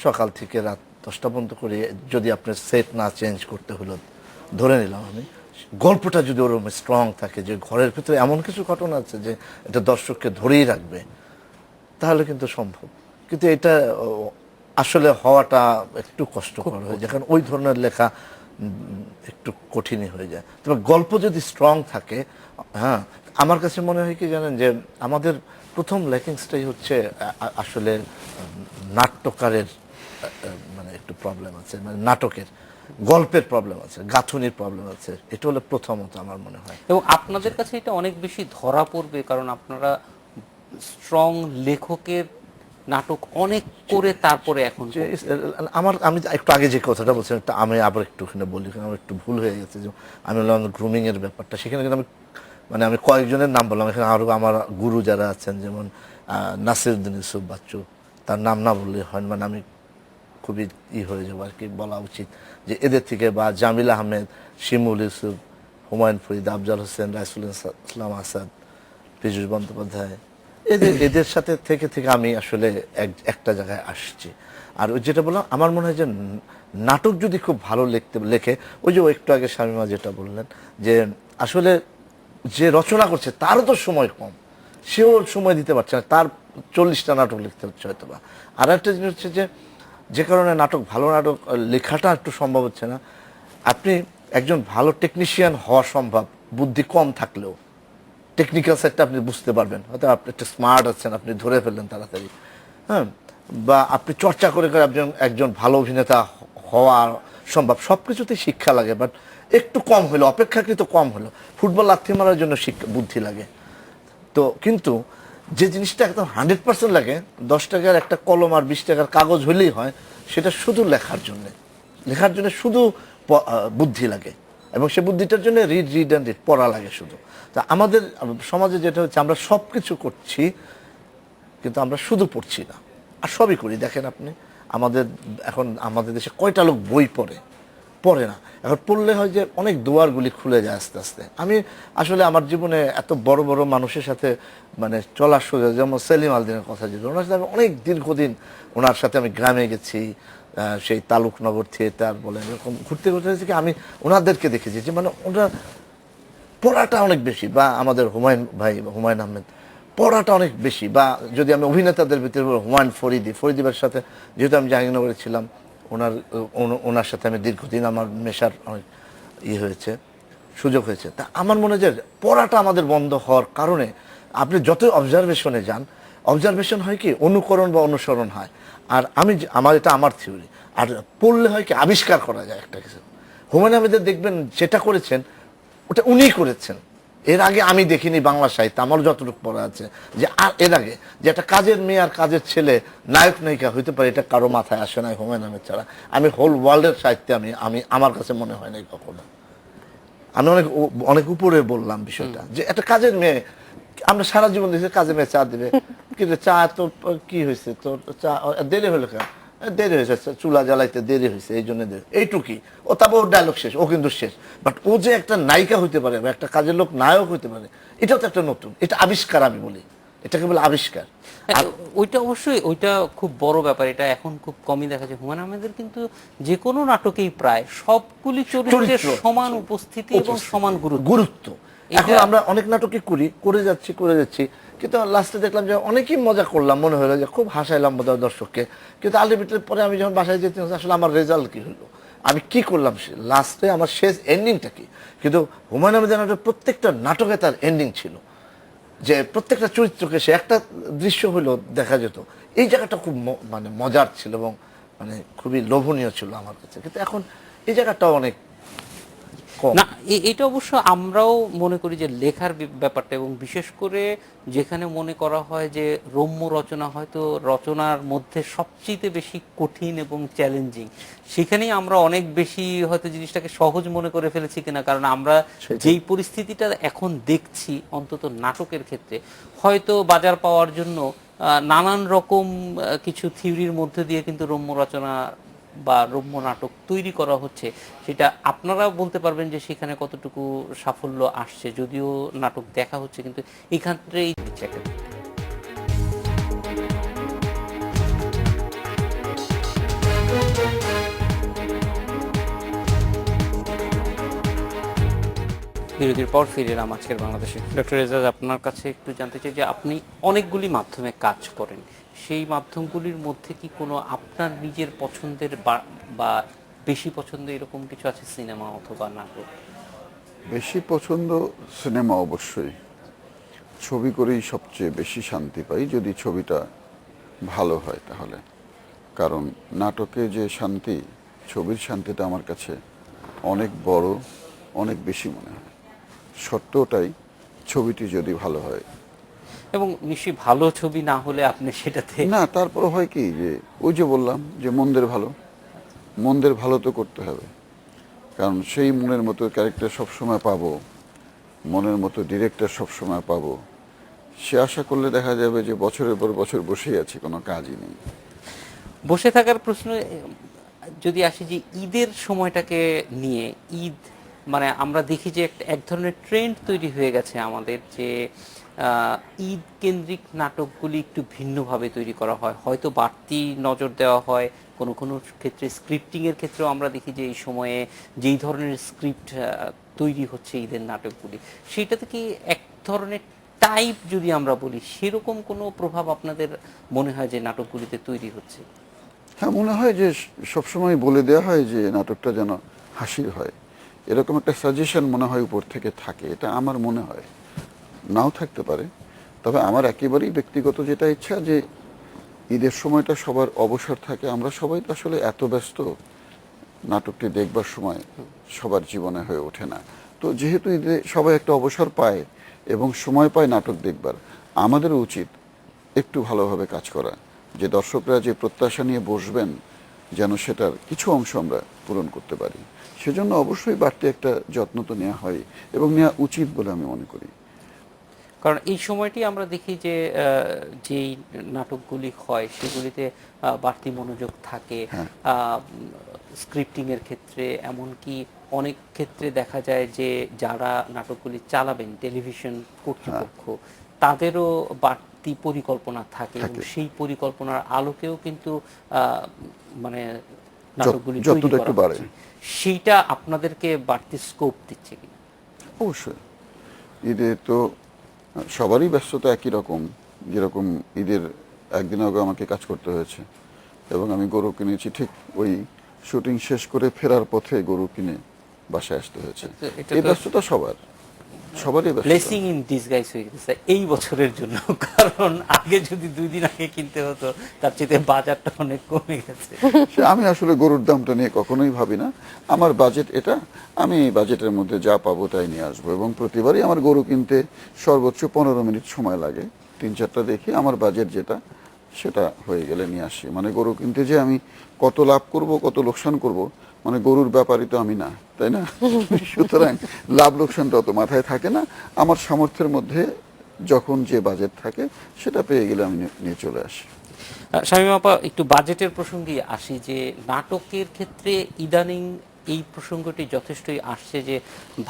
Speaker 4: সকাল থেকে রাত 10টা পর্যন্ত করি, যদি আপনার সেট না চেঞ্জ করতে হলো, ধরে নিলাম আমি, গল্পটা যদি ওরকম স্ট্রং থাকে যে ঘরের ভিতরে এমন কিছু ঘটনা আছে যে এটা দর্শককে ধরেই রাখবে, তাহলে কিন্তু সম্ভব। কিন্তু এটা আসলে হওয়াটা একটু কষ্টকর হয়ে যায়, কারণ ওই ধরনের লেখা একটু কঠিনই হয়ে যায়। তবে গল্প যদি স্ট্রং থাকে, হ্যাঁ, আমার কাছে মনে হয় কি জানেন, যে আমাদের প্রথম ল্যাকিংসটাই হচ্ছে আসলে নাট্যকারের মানে একটু প্রবলেম আছে, মানে নাটকের গল্পের প্রবলেম আছে, গাঁথুনির প্রবলেম আছে। এটা হলো প্রথমত আমার মনে হয়।
Speaker 1: এবং আপনাদের কাছে এটা অনেক বেশি ধরা পড়বে, কারণ আপনারা স্ট্রং লেখকের নাটক অনেক করে তারপরে এখন
Speaker 4: যে আমি একটু আগে যে কথাটা বলছিলাম, আমি আবার একটুখানি বলি, কারণ আমার একটু ভুল হয়ে গেছে। যে আমি বললাম গ্রুমিং এর ব্যাপারটা, সেখানে কিন্তু আমি কয়েকজনের নাম বললাম, এখানে আরো আমার গুরু যারা আছেন, যেমন নাসিরউদ্দিন ইউসুফ বাচ্চু, তার নাম না বললে হয়, মানে আমি খুবই হয়ে যাবো আর কি, বলা উচিত যে এদের থেকে, বা জামিল আহমেদ, শিমুল ইউসুফ, হুমায়ুন ফরিদ, আফজাল হোসেন, রাইসুল ইসলাম আসাদ, পীযূষ বন্দ্যোপাধ্যায়, এদের সাথে থেকে আমি আসলে একটা জায়গায় আসছি। আর ওই যেটা বললাম, আমার মনে হয় যে নাটক যদি খুব ভালো লেখে, ওই যে একটু আগে শামীমা যেটা বললেন, যে আসলে যে রচনা করছে তারও তো সময় কম, সেও সময় দিতে পারছে না, তার 40টা নাটক লিখতে হচ্ছে হয়তো বা। আর একটা জিনিস হচ্ছে যে কারণে ভালো নাটক লেখাটা একটু সম্ভব হচ্ছে না, আপনি একজন ভালো টেকনিশিয়ান হওয়া সম্ভব, বুদ্ধি কম থাকলেও টেকনিক্যাল সাইডটা আপনি বুঝতে পারবেন, হয়তো আপনি একটা স্মার্ট আছেন, আপনি ধরে ফেললেন তাড়াতাড়ি, হ্যাঁ, বা আপনি চর্চা করে একজন ভালো অভিনেতা হওয়া সম্ভব। সব কিছুতেই শিক্ষা লাগে, বাট একটু কম হলো, অপেক্ষাকৃত কম হলো। ফুটবল লাথি মারার জন্য বুদ্ধি লাগে তো, কিন্তু যে জিনিসটা একদম 100% লাগে, 10 টাকার একটা কলম আর 20 টাকার কাগজ হলেই হয়, সেটা শুধু লেখার জন্য শুধু বুদ্ধি লাগে, এবং সে বুদ্ধিটার জন্য রিড পড়া লাগে শুধু। তা আমাদের সমাজে যেটা হচ্ছে, আমরা সব কিছু করছি কিন্তু আমরা শুধু পড়ছি না, আর সবই করি। দেখেন আপনি, আমাদের দেশে কয়টা লোক বই পড়ে না। এখন পড়লে হয় যে অনেক দুয়ারগুলি খুলে যায় আস্তে আস্তে। আমি আসলে আমার জীবনে এত বড় বড় মানুষের সাথে মানে চলার সুযোগ, যেমন সেলিম আলদিনের কথা, যেটা ওনার সাথে আমি অনেক দীর্ঘদিন, ওনার সাথে আমি গ্রামে গেছি, সেই তালুকনগর থিয়েটার বলেন, এরকম ঘুরতে ঘুরতে আমি ওনাদেরকে দেখেছি যে মানে ওনারা পড়াটা অনেক বেশি, বা আমাদের হুমায়ুন আহমেদ পড়াটা অনেক বেশি, বা যদি আমি অভিনেতাদের ভিতরে হুমায়ুন ফরিদিবার সাথে যেহেতু আমি জাহাঙ্গীরনগরে ছিলাম, ওনার সাথে আমি দীর্ঘদিন আমার মেশার অনেক হয়েছে, সুযোগ হয়েছে। তা আমার মনে হয় যে পড়াটা আমাদের বন্ধ হওয়ার কারণে, আপনি যত অবজারভেশনে যান, অবজারভেশন হয় কি অনুকরণ বা অনুসরণ হয়। আর এটা আমার থিওরি। আর পড়লে হয় কি আবিষ্কার করা যায় একটা কিছু। হুমায়ুন আহমেদের দেখবেন যেটা করেছেন, ওটা উনিই করেছেন। এর আগে আমি দেখিনি বাংলা সাহিত্য, আমার যতটুকু পড়া আছে, যে আর এর আগে যে একটা কাজের মেয়ে আর কাজের ছেলে নায়ক নায়িকা হইতে পারে, এটা কারো মাথায় আসে নাই হুমায়ুন আহমেদ ছাড়া। আমি হোল ওয়ার্ল্ডের সাহিত্যে আমার কাছে মনে হয় নাই কখনো। আমি অনেক উপরে বললাম বিষয়টা, যে একটা কাজের মেয়ে, আমরা সারা জীবন দেখছি কাজের মেয়ে চা দিবে, কিন্তু চা তো কি হয়েছে, তোর চা দেরি হলো কেন, দেরি হয়েছে, চুলা জ্বালাইতে দেরি হয়েছে, এই জন্য এইটুকি। ও তারপর ওর ডায়লগ শেষ, ও কিন্তু শেষ। বাট ও যে একটা নায়িকা হইতে পারে, একটা কাজের লোক নায়ক হইতে পারে, এটাও তো একটা নতুন, এটা আবিষ্কার। আমি বলি এটাকে বলে আবিষ্কার।
Speaker 1: আর ওইটা খুব বড় ব্যাপার, এটা এখন খুব কমই দেখা যায়। হুমায়ুন আহমেদের কিন্তু যে কোনো নাটকেই প্রায় সবগুলি চরিত্রের সমান উপস্থিতি এবং সমান গুরুত্ব।
Speaker 4: এখন আমরা অনেক নাটকে করে যাচ্ছি, কিন্তু লাস্টে দেখলাম যে অনেকেই মজা করলাম, মনে হলো যে খুব হাসাইলাম বোধহয় দর্শককে, কিন্তু আলটিমেটলি পরে আমি যখন বাসায় যেতে, আসলে আমার রেজাল্ট কি হলো, আমি কি করলাম, লাস্টে আমার শেষ এন্ডিংটা কি। কিন্তু হুমায়ুন আহমেদের নাটকের প্রত্যেকটা নাটকে তার এন্ডিং ছিল, যে প্রত্যেকটা চরিত্রকে সে একটা দৃশ্য হইলো দেখা যেত। এই জায়গাটা খুব মানে মজার ছিল, এবং মানে খুবই লোভনীয় ছিল আমার কাছে। কিন্তু এখন এই জায়গাটাও অনেক
Speaker 1: না, এটা অবশ্য আমরাও মনে করি যে লেখার ব্যাপারটা, এবং বিশেষ করে যেখানে মনে করা হয় যে রম্য রচনা হয়তো রচনার মধ্যে সবচেয়ে বেশি কঠিন এবং চ্যালেঞ্জিং, সেখানেই আমরা অনেক বেশি হয়তো জিনিসটাকে সহজ মনে করে ফেলেছি কিনা। কারণ আমরা যেই পরিস্থিতিটা এখন দেখছি, অন্তত নাটকের ক্ষেত্রে, হয়তো বাজার পাওয়ার জন্য নানান রকম কিছু থিওরির মধ্যে দিয়ে কিন্তু রম্য রচনা বা রম্য নাটক তৈরি করা হচ্ছে। সেটা আপনারা বলতে পারবেন যে সেখানে কতটুকু সাফল্য আসছে, যদিও নাটক দেখা হচ্ছে, কিন্তু এখানে বিরতির পর ফিরে এলাম আজকের বাংলাদেশে। ডক্টর এজাজ, আপনার কাছে একটু জানতে চাই যে আপনি অনেকগুলি মাধ্যমে কাজ করেন, সেই মাধ্যমগুলির মধ্যে কি কোনো আপনার নিজের পছন্দের বা বেশি পছন্দ এরকম কিছু আছে, সিনেমা অথবা নাটক?
Speaker 2: বেশি পছন্দ সিনেমা অবশ্যই। ছবি করেই সবচেয়ে বেশি শান্তি পাই, যদি ছবিটা ভালো হয় তাহলে। কারণ নাটকে যে শান্তি, ছবির শান্তিটা আমার কাছে অনেক বড়, অনেক বেশি মনে হয়। সত্যটাই, ছবিটি যদি ভালো হয়।
Speaker 1: এবং নিশ্চয়ই ভালো ছবি না হলে আপনি সেটাতে
Speaker 2: না, তারপর হয় কি যে ওই যে বললাম যে মন্দের ভালো তো করতে হবে। কারণ সেই মনের মতো ক্যারেক্টার সবসময় পাবো, মনের মতো ডিরেক্টর সবসময় পাবো, সে আশা করলে দেখা যাবে যে বছরের পর বছর বসেই আছি, কোনো কাজই নেই।
Speaker 1: বসে থাকার প্রশ্ন যদি আসি যে ঈদের সময়টাকে নিয়ে, ঈদ মানে আমরা দেখি যে এক ধরনের ট্রেন্ড তৈরি হয়ে গেছে আমাদের, যে ঈদ কেন্দ্রিক নাটকগুলি একটু ভিন্নভাবে তৈরি করা হয়, হয়তো বাড়তি নজর দেওয়া হয় কোনো কোনো ক্ষেত্রে। স্ক্রিপ্টিংয়ের ক্ষেত্রেও আমরা দেখি যে এই সময়ে যেই ধরনের স্ক্রিপ্ট তৈরি হচ্ছে ঈদের নাটকগুলি, সেইটাতে কি এক ধরনের টাইপ যদি আমরা বলি, সেরকম কোনো প্রভাব আপনাদের মনে হয় যে নাটকগুলিতে তৈরি হচ্ছে?
Speaker 2: হ্যাঁ, মনে হয় যে সবসময় বলে দেওয়া হয় যে নাটকটা যেন হাসির হয়, এরকম একটা সাজেশন মনে হয় উপর থেকে থাকে। এটা আমার মনে হয়, নাও থাকতে পারে। তবে আমার একেবারেই ব্যক্তিগত যেটা ইচ্ছা, যে ঈদের সময়টা সবার অবসর থাকে, আমরা সবাই তো আসলে এত ব্যস্ত, নাটকটি দেখবার সময় সবার জীবনে হয়ে ওঠে না। তো যেহেতু ঈদে সবাই একটা অবসর পায় এবং সময় পায় নাটক দেখবার, আমাদেরও উচিত একটু ভালোভাবে কাজ করা, যে দর্শকরা যে প্রত্যাশা নিয়ে বসবেন যেন সেটার কিছু অংশ আমরা পূরণ করতে পারি। সেজন্য অবশ্যই বাড়তি একটা যত্ন তো নেওয়া হয় এবং নেওয়া উচিত বলে আমি মনে করি।
Speaker 1: কারণ এই সময়টি আমরা দেখি যে যেই নাটকগুলি হয় সেগুলিতে বাড়তি মনোযোগ থাকে স্ক্রিপ্টিং এর ক্ষেত্রে। এমনকি অনেক ক্ষেত্রে দেখা যায় যে যারা নাটকগুলি চালাবেন, টেলিভিশন কর্তৃপক্ষ, তাদেরও বাড়তি পরিকল্পনা থাকে এবং সেই পরিকল্পনার আলোকেও কিন্তু মানে নাটকগুলি তৈরি করা হচ্ছে। সেইটা আপনাদেরকে বাড়তি স্কোপ দিচ্ছে কিনা?
Speaker 2: অবশ্যই। ঈদে তো সবারই ব্যস্ততা একই রকম। যেরকম ঈদের একদিন আগে আমাকে কাজ করতে হয়েছে এবং আমি গরু কিনেছি, ঠিক ওই শুটিং শেষ করে ফেরার পথে গরু কিনে বাসায় আসতে হয়েছে। এই ব্যস্ততা সবারই
Speaker 1: ব্লেসিং ইন ডিসগাইজ হয়ে গেছে এই বছরের জন্য। কারণ আগে যদি 2 দিন আগে কিনতে হতো, তার চেয়ে বাজারটা অনেক কমে গেছে।
Speaker 2: আমি আসলে গরুর দামটা নিয়ে কখনোই ভাবি না। আমার বাজেট এটা, আমি বাজেটের মধ্যে যা পাবো তাই নিয়ে আসবো। এবং প্রতিবারই আমার গরু কিনতে সর্বোচ্চ 15 মিনিট সময় লাগে। 3-4টা দেখি, আমার বাজেট যেটা সেটা হয়ে গেলে নিয়ে আসি। মানে গরু কিনতে যে আমি কত লাভ করব, কত লোকসান করব, মানে গরুর ব্যাপারই তো আমি না, তাই না? সুতরাং লাভ লোকসানটা অত মাথায় থাকে না। আমার সামর্থ্যের মধ্যে যখন যে বাজেট থাকে সেটা পেয়ে গেলে আমি নিয়ে চলে আসি।
Speaker 1: শামীম আপা, একটু বাজেটের প্রসঙ্গে আসি, যে নাটকের ক্ষেত্রে ইদানিং এই প্রসঙ্গটি যথেষ্টই আসছে, যে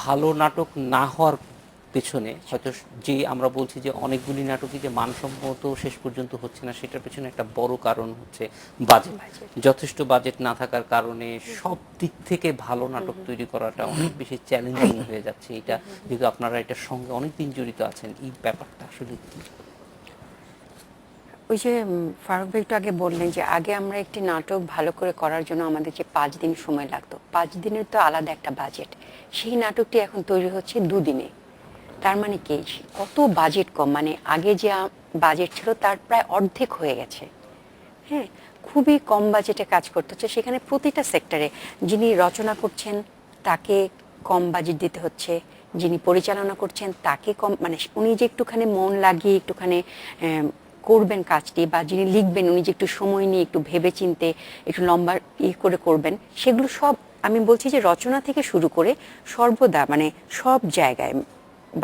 Speaker 1: ভালো নাটক না হওয়ার পেছনে হয়তো যে আমরা বলছি যে অনেকগুলি নাটকই যে মানসম্মত শেষ পর্যন্ত হচ্ছে না, সেটার পেছনে একটা বড় কারণ হচ্ছে বাজেট। যথেষ্ট বাজেট না থাকার কারণে সব দিক থেকে ভালো নাটক তৈরি করাটা অনেক বেশি চ্যালেঞ্জিং হয়ে যাচ্ছে। এটা যেহেতু আপনারা এটার সঙ্গে অনেকদিন জড়িত আছেন, এই ব্যাপারটা আসলে কি?
Speaker 3: ওই যে ফারুক ভাই একটু আগে বললেন যে আগে আমরা একটি নাটক ভালো করে করার জন্য আমাদের যে 5 দিন সময় লাগতো, 5 দিনের তো আলাদা একটা বাজেট। সেই নাটকটি এখন তৈরি হচ্ছে 2 দিনে। তার মানে কি, কত বাজেট কম, মানে আগে যে বাজেট ছিল তার প্রায় অর্ধেক হয়ে গেছে। হ্যাঁ, খুবই কম বাজেটে কাজ করতে হচ্ছে। সেখানে প্রতিটা সেক্টরে যিনি রচনা করছেন তাকে কম বাজেট দিতে হচ্ছে, যিনি পরিচালনা করছেন তাকে কম, মানে উনি যে একটুখানি মন লাগিয়ে একটুখানি করবেন কাজটি, বা যিনি লিখবেন উনি যে একটু সময় নিয়ে একটু ভেবে চিনতে একটু লম্বা করে করবেন, সেগুলো সব আমি বলছি যে রচনা থেকে শুরু করে সর্বদা মানে সব জায়গায়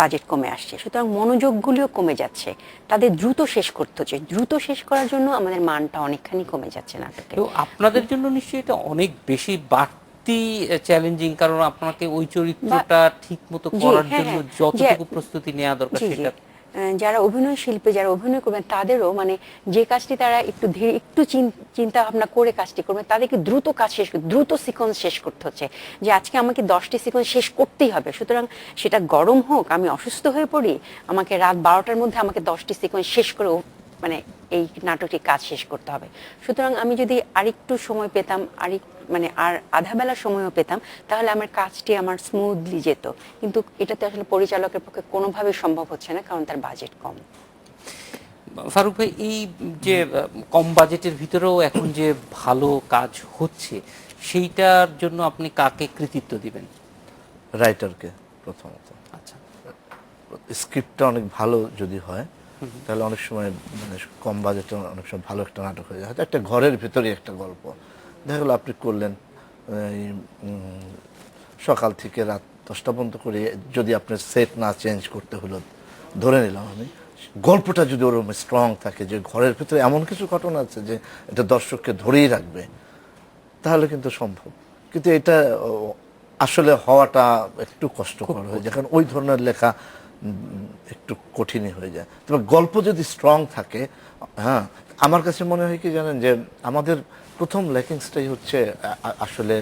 Speaker 3: বাজেট কমে আসছে। সুতরাং মনোযোগগুলিও কমে যাচ্ছে, তাদের দ্রুত শেষ করতে হচ্ছে। দ্রুত শেষ করার জন্য আমাদের মানটা অনেকখানি কমে যাচ্ছে নাটকে।
Speaker 1: তো আপনাদের জন্য নিশ্চয়ই এটা অনেক বেশি বাড়তি চ্যালেঞ্জিং, কারণ আপনাকে ওই চরিত্রটা ঠিক মতো করার জন্য যতটুকু প্রস্তুতি নেওয়া দরকার সেটা
Speaker 3: যারা অভিনয় শিল্পে যারা অভিনয় করবেন তাদেরও মানে যে কাজটি তারা একটু ধীরে একটু চিন্তা ভাবনা করে কাজটি করবেন, তাদেরকে দ্রুত কাজ শেষ দ্রুত সিকোয়েন্স শেষ করতে হচ্ছে, যে আজকে আমাকে 10টি সিকোয়েন্স শেষ করতেই হবে, সুতরাং সেটা গরম হোক, আমি অসুস্থ হয়ে পড়ি, আমাকে রাত 12টার মধ্যে আমাকে 10টি সিকোয়েন্স শেষ করে মানে এই নাটকটি কাজ শেষ করতে হবে। সুতরাং আমি যদি আরেকটু সময় পেতাম, মানে আর আধা বেলা সময়ও পেতাম, তাহলে আমার কাজটি আমার স্মুথলি যেত। কিন্তু এটাতে আসলে পরিচালকের পক্ষে কোনোভাবেই সম্ভব হচ্ছে না, কারণ তার বাজেট কম।
Speaker 1: ফারুক ভাই, এই যে কম বাজেটের ভিতরেও এখন যে ভালো কাজ হচ্ছে, সেইটার জন্য আপনি কাকে কৃতিত্ব দিবেন?
Speaker 4: রাইটারকে প্রথমত।
Speaker 1: আচ্ছা,
Speaker 4: স্ক্রিপ্টটা অনেক ভালো যদি হয় তাহলে অনেক সময় মানে কম বাজেটে অনেক সময় ভালো একটা নাটক হয়ে যায়। হয়তো একটা ঘরের ভিতরে একটা গল্প দেখা গেলো আপনি করলেন এই, সকাল থেকে রাত 10টা পর্যন্ত করে, যদি আপনার সেট না চেঞ্জ করতে হলো, ধরে নিলাম আমি, গল্পটা যদি ওরকম স্ট্রং থাকে যে ঘরের ভিতরে এমন কিছু ঘটনা আছে যে এটা দর্শককে ধরেই রাখবে, তাহলে কিন্তু সম্ভব। কিন্তু এটা আসলে হওয়াটা একটু কষ্টকর হয়ে যায়, কারণ ওই ধরনের লেখা একটু কঠিনই হয়ে যায়। তবে গল্প যদি স্ট্রং থাকে, হ্যাঁ, আমার কাছে মনে হয় কি জানেন, যে আমাদের প্রথম ল্যাকিংসটাই হচ্ছে আসলে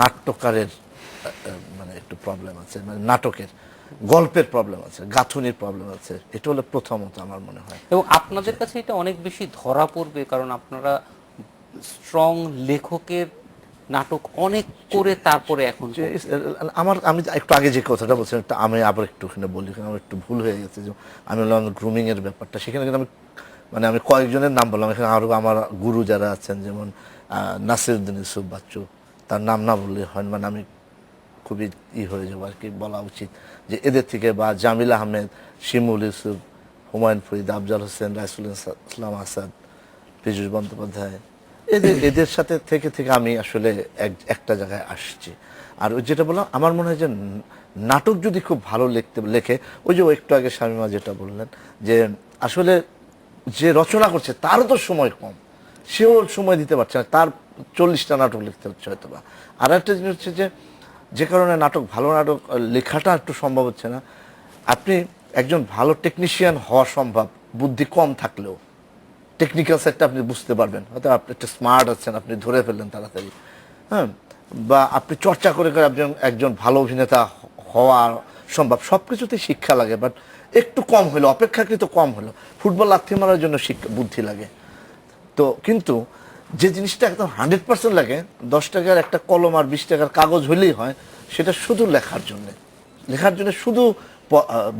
Speaker 4: নাট্যকারের মানে একটু প্রবলেম আছে, মানে নাটকের গল্পের প্রবলেম আছে, গাঁথুনির প্রবলেম আছে, এটা হলো প্রথমত আমার মনে হয়।
Speaker 1: এবং আপনাদের কাছে এটা অনেক বেশি ধরা পড়বে, কারণ আপনারা স্ট্রং লেখকের নাটক অনেক করে তারপরে এখন
Speaker 4: আমি একটু আগে যে কথাটা বলছিলাম আমি আবার একটুখানি বলি, কারণ আমার একটু ভুল হয়ে গেছে। যে আমি বললাম গ্রুমিং এর ব্যাপারটা, সেখানে কিন্তু আমি কয়েকজনের নাম বললাম, এখানে আরো আমার গুরু যারা আছেন, যেমন নাসিরউদ্দিন ইউসুফ বাচ্চু, তার নাম না বললে হয়, মানে আমি খুবই হয়ে যাবো আর কি, বলা উচিত যে এদের থেকে, বা জামিল আহমেদ, শিমুল ইউসুফ, হুমায়ুন ফরিদ, আফজাল হোসেন, রাইসুল ইসলাম আসাদ, পীযূষ বন্দ্যোপাধ্যায়, এদের সাথে থেকে আমি আসলে একটা জায়গায় আসছি। আর যেটা বললাম, আমার মনে হয় যে নাটক যদি খুব ভালো লেখে, ওই যে একটু আগে শামীমা যেটা বললেন, যে আসলে যে রচনা করছে তারও তো সময় কম, সেও সময় দিতে পারছে না, তার 40টা নাটক লিখতে হচ্ছে হয়তো বা। আর একটা জিনিস হচ্ছে যে কারণে ভালো নাটক লেখাটা একটু সম্ভব হচ্ছে না, আপনি একজন ভালো টেকনিশিয়ান হওয়া সম্ভব বুদ্ধি কম থাকলেও, টেকনিক্যাল সেটটা আপনি বুঝতে পারবেন, হয়তো আপনি একটা স্মার্ট আছেন, আপনি ধরে ফেললেন তাড়াতাড়ি, হ্যাঁ, বা আপনি চর্চা করে একজন ভালো অভিনেতা হওয়া সম্ভব। সব কিছুতেই শিক্ষা লাগে, বাট একটু কম হলো, অপেক্ষাকৃত কম হলো। ফুটবল লাথি মারার জন্য বুদ্ধি লাগে তো, কিন্তু যে জিনিসটা একদম 100% লাগে, 10 টাকার একটা কলম আর 20 টাকার কাগজ হলেই হয়, সেটা শুধু লেখার জন্য শুধু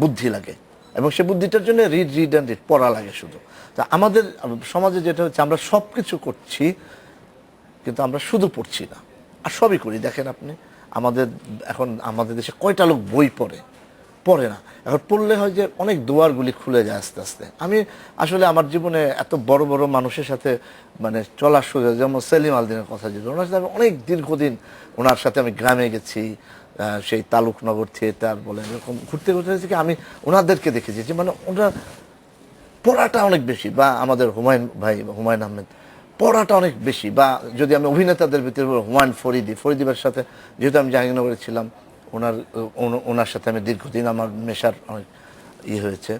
Speaker 4: বুদ্ধি লাগে, এবং সে বুদ্ধিটার জন্য রিড পড়া লাগে শুধু। তা আমাদের সমাজে যেটা হচ্ছে, আমরা সব কিছু করছি কিন্তু আমরা শুধু পড়ছি না, আর সবই করি। দেখেন আপনি এখন আমাদের দেশে কয়টা লোক বই পড়ে না। এখন পড়লে হয় যে অনেক দুয়ারগুলি খুলে যায় আস্তে আস্তে। আমি আসলে আমার জীবনে এত বড় বড় মানুষের সাথে মানে চলার সুযোগ, যেমন সেলিম আলদিনের কথা, যদি ওনার সাথে অনেক দীর্ঘদিন ওনার সাথে আমি গ্রামে গেছি, সেই তালুকনগর থিয়েটার বলেন, এরকম ঘুরতে হয়েছে কি, আমি ওনাদেরকে দেখেছি যে মানে ওনারা পড়াটা অনেক বেশি, বা আমাদের হুমায়ুন আহমেদ পড়াটা অনেক বেশি, বা যদি আমি অভিনেতাদের ভিতরে হুমায়ুন ফরিদিবার সাথে, যেহেতু আমি জাহাঙ্গীরনগরে ছিলাম, ওনার সাথে আমি দীর্ঘদিন আমার মেশার অনেক হয়েছে,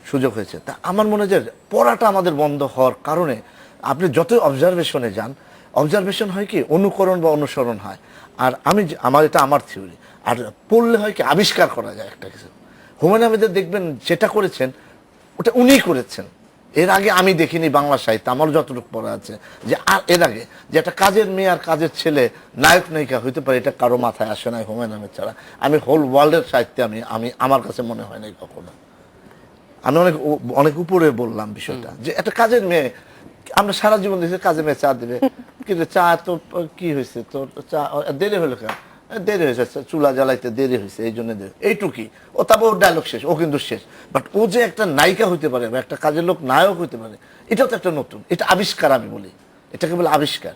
Speaker 4: সুযোগ হয়েছে। তা আমার মনে হয় যে পড়াটা আমাদের বন্ধ হওয়ার কারণে, আপনি যতই অবজারভেশনে যান, অবজারভেশন হয় কি অনুকরণ বা অনুসরণ হয়। আর এটা আমার থিওরি। আর পড়লে হয় কি আবিষ্কার করা যায় একটা কিছু। হুমায়ুন আহমেদের দেখবেন যেটা করেছেন ওটা উনিই করেছেন, এর আগে আমি দেখিনি বাংলা সাহিত্যে, আমার যতটুকু পড়া আছে, যে এর আগে যে একটা কাজের মেয়ে আর কাজের ছেলে নায়ক নায়িকা হইতে পারে, এটা কারো মাথায় আসে না হুমায়ুন আহমেদ ছাড়া। আমি হোল ওয়ার্ল্ডের সাহিত্যে আমার কাছে মনে হয় নাই কখনো। আমি অনেক উপরে বললাম বিষয়টা, যে একটা কাজের মেয়ে, আমরা সারা জীবন দেখছি কাজের মেয়ে চা দেবে, কিন্তু চা তো কি হয়েছে, তো চা দেরি হলো কেন, দেরি হয়েছে, চুলা জ্বালাইতে দেরি হয়েছে, এই জন্য এইটুকুই। ও তারপর ডায়লগ শেষ, ও কিন্তু শেষ। বাট ও যে একটা নায়িকা হইতে পারে, বা একটা কাজের লোক নায়ক হইতে পারে, এটাও তো একটা নতুন, এটা আবিষ্কার। আমি বলি এটাকে বলে আবিষ্কার।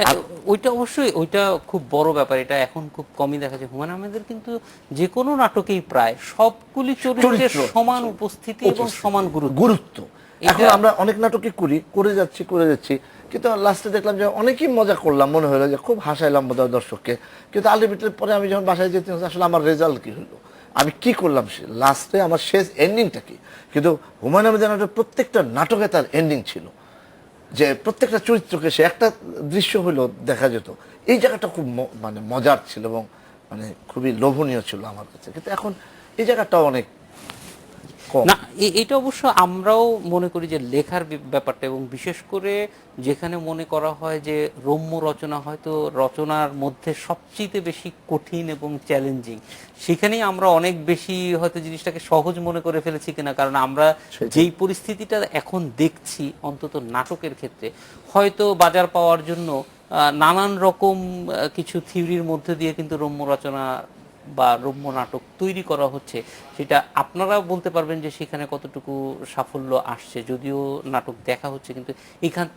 Speaker 1: আর ওইটা অবশ্যই ওইটা খুব বড় ব্যাপার, এটা এখন খুব কমই দেখা যায়। হুমায়ুন আহমেদের কিন্তু যে কোনো নাটকেই প্রায় সবগুলি চরিত্রের সমান উপস্থিতি এবং সমান গুরুত্ব।
Speaker 4: এখন আমরা অনেক নাটকে করে যাচ্ছি, কিন্তু লাস্টে দেখলাম যে অনেকেই মজা করলাম, মনে হলো যে খুব হাসাইলাম বোধহয় দর্শককে, কিন্তু আলটিমেটলি পরে আমি যখন বাসায় যেতে আসলে আমার রেজাল্ট কি হলো, আমি কি করলাম, লাস্টে আমার শেষ এন্ডিংটা কি। কিন্তু হুমায়ুন আহমেদের নাটকের প্রত্যেকটা নাটকে তার এন্ডিং ছিল, যে প্রত্যেকটা চরিত্রকে সে একটা দৃশ্য হইলেও দেখা যেত। এই জায়গাটা খুব মানে মজার ছিল এবং মানে খুবই লোভনীয় ছিল আমার কাছে। কিন্তু এখন এই জায়গাটা অনেক কম।
Speaker 1: না, এটা অবশ্য আমরাও মনে করি যে লেখার ব্যাপারটা, এবং বিশেষ করে যেখানে মনে করা হয় যে রম্য রচনা হয়তো রচনার মধ্যে সবচেয়ে বেশি কঠিন এবং চ্যালেঞ্জিং, সেখানেই আমরা অনেক বেশি হয়তো জিনিসটাকে সহজ মনে করে ফেলেছি কিনা। কারণ আমরা যেই পরিস্থিতিটা এখন দেখছি, অন্তত নাটকের ক্ষেত্রে, হয়তো বাজার পাওয়ার জন্য নানান রকম কিছু থিওরির মধ্যে দিয়ে কিন্তু রম্য রচনা বা রম্য নাটক তৈরি করা হচ্ছে। সেটা আপনারা বলতে পারবেন যে সেখানে কতটুকু সাফল্য আসছে, যদিও নাটক দেখা হচ্ছে, কিন্তু এখানে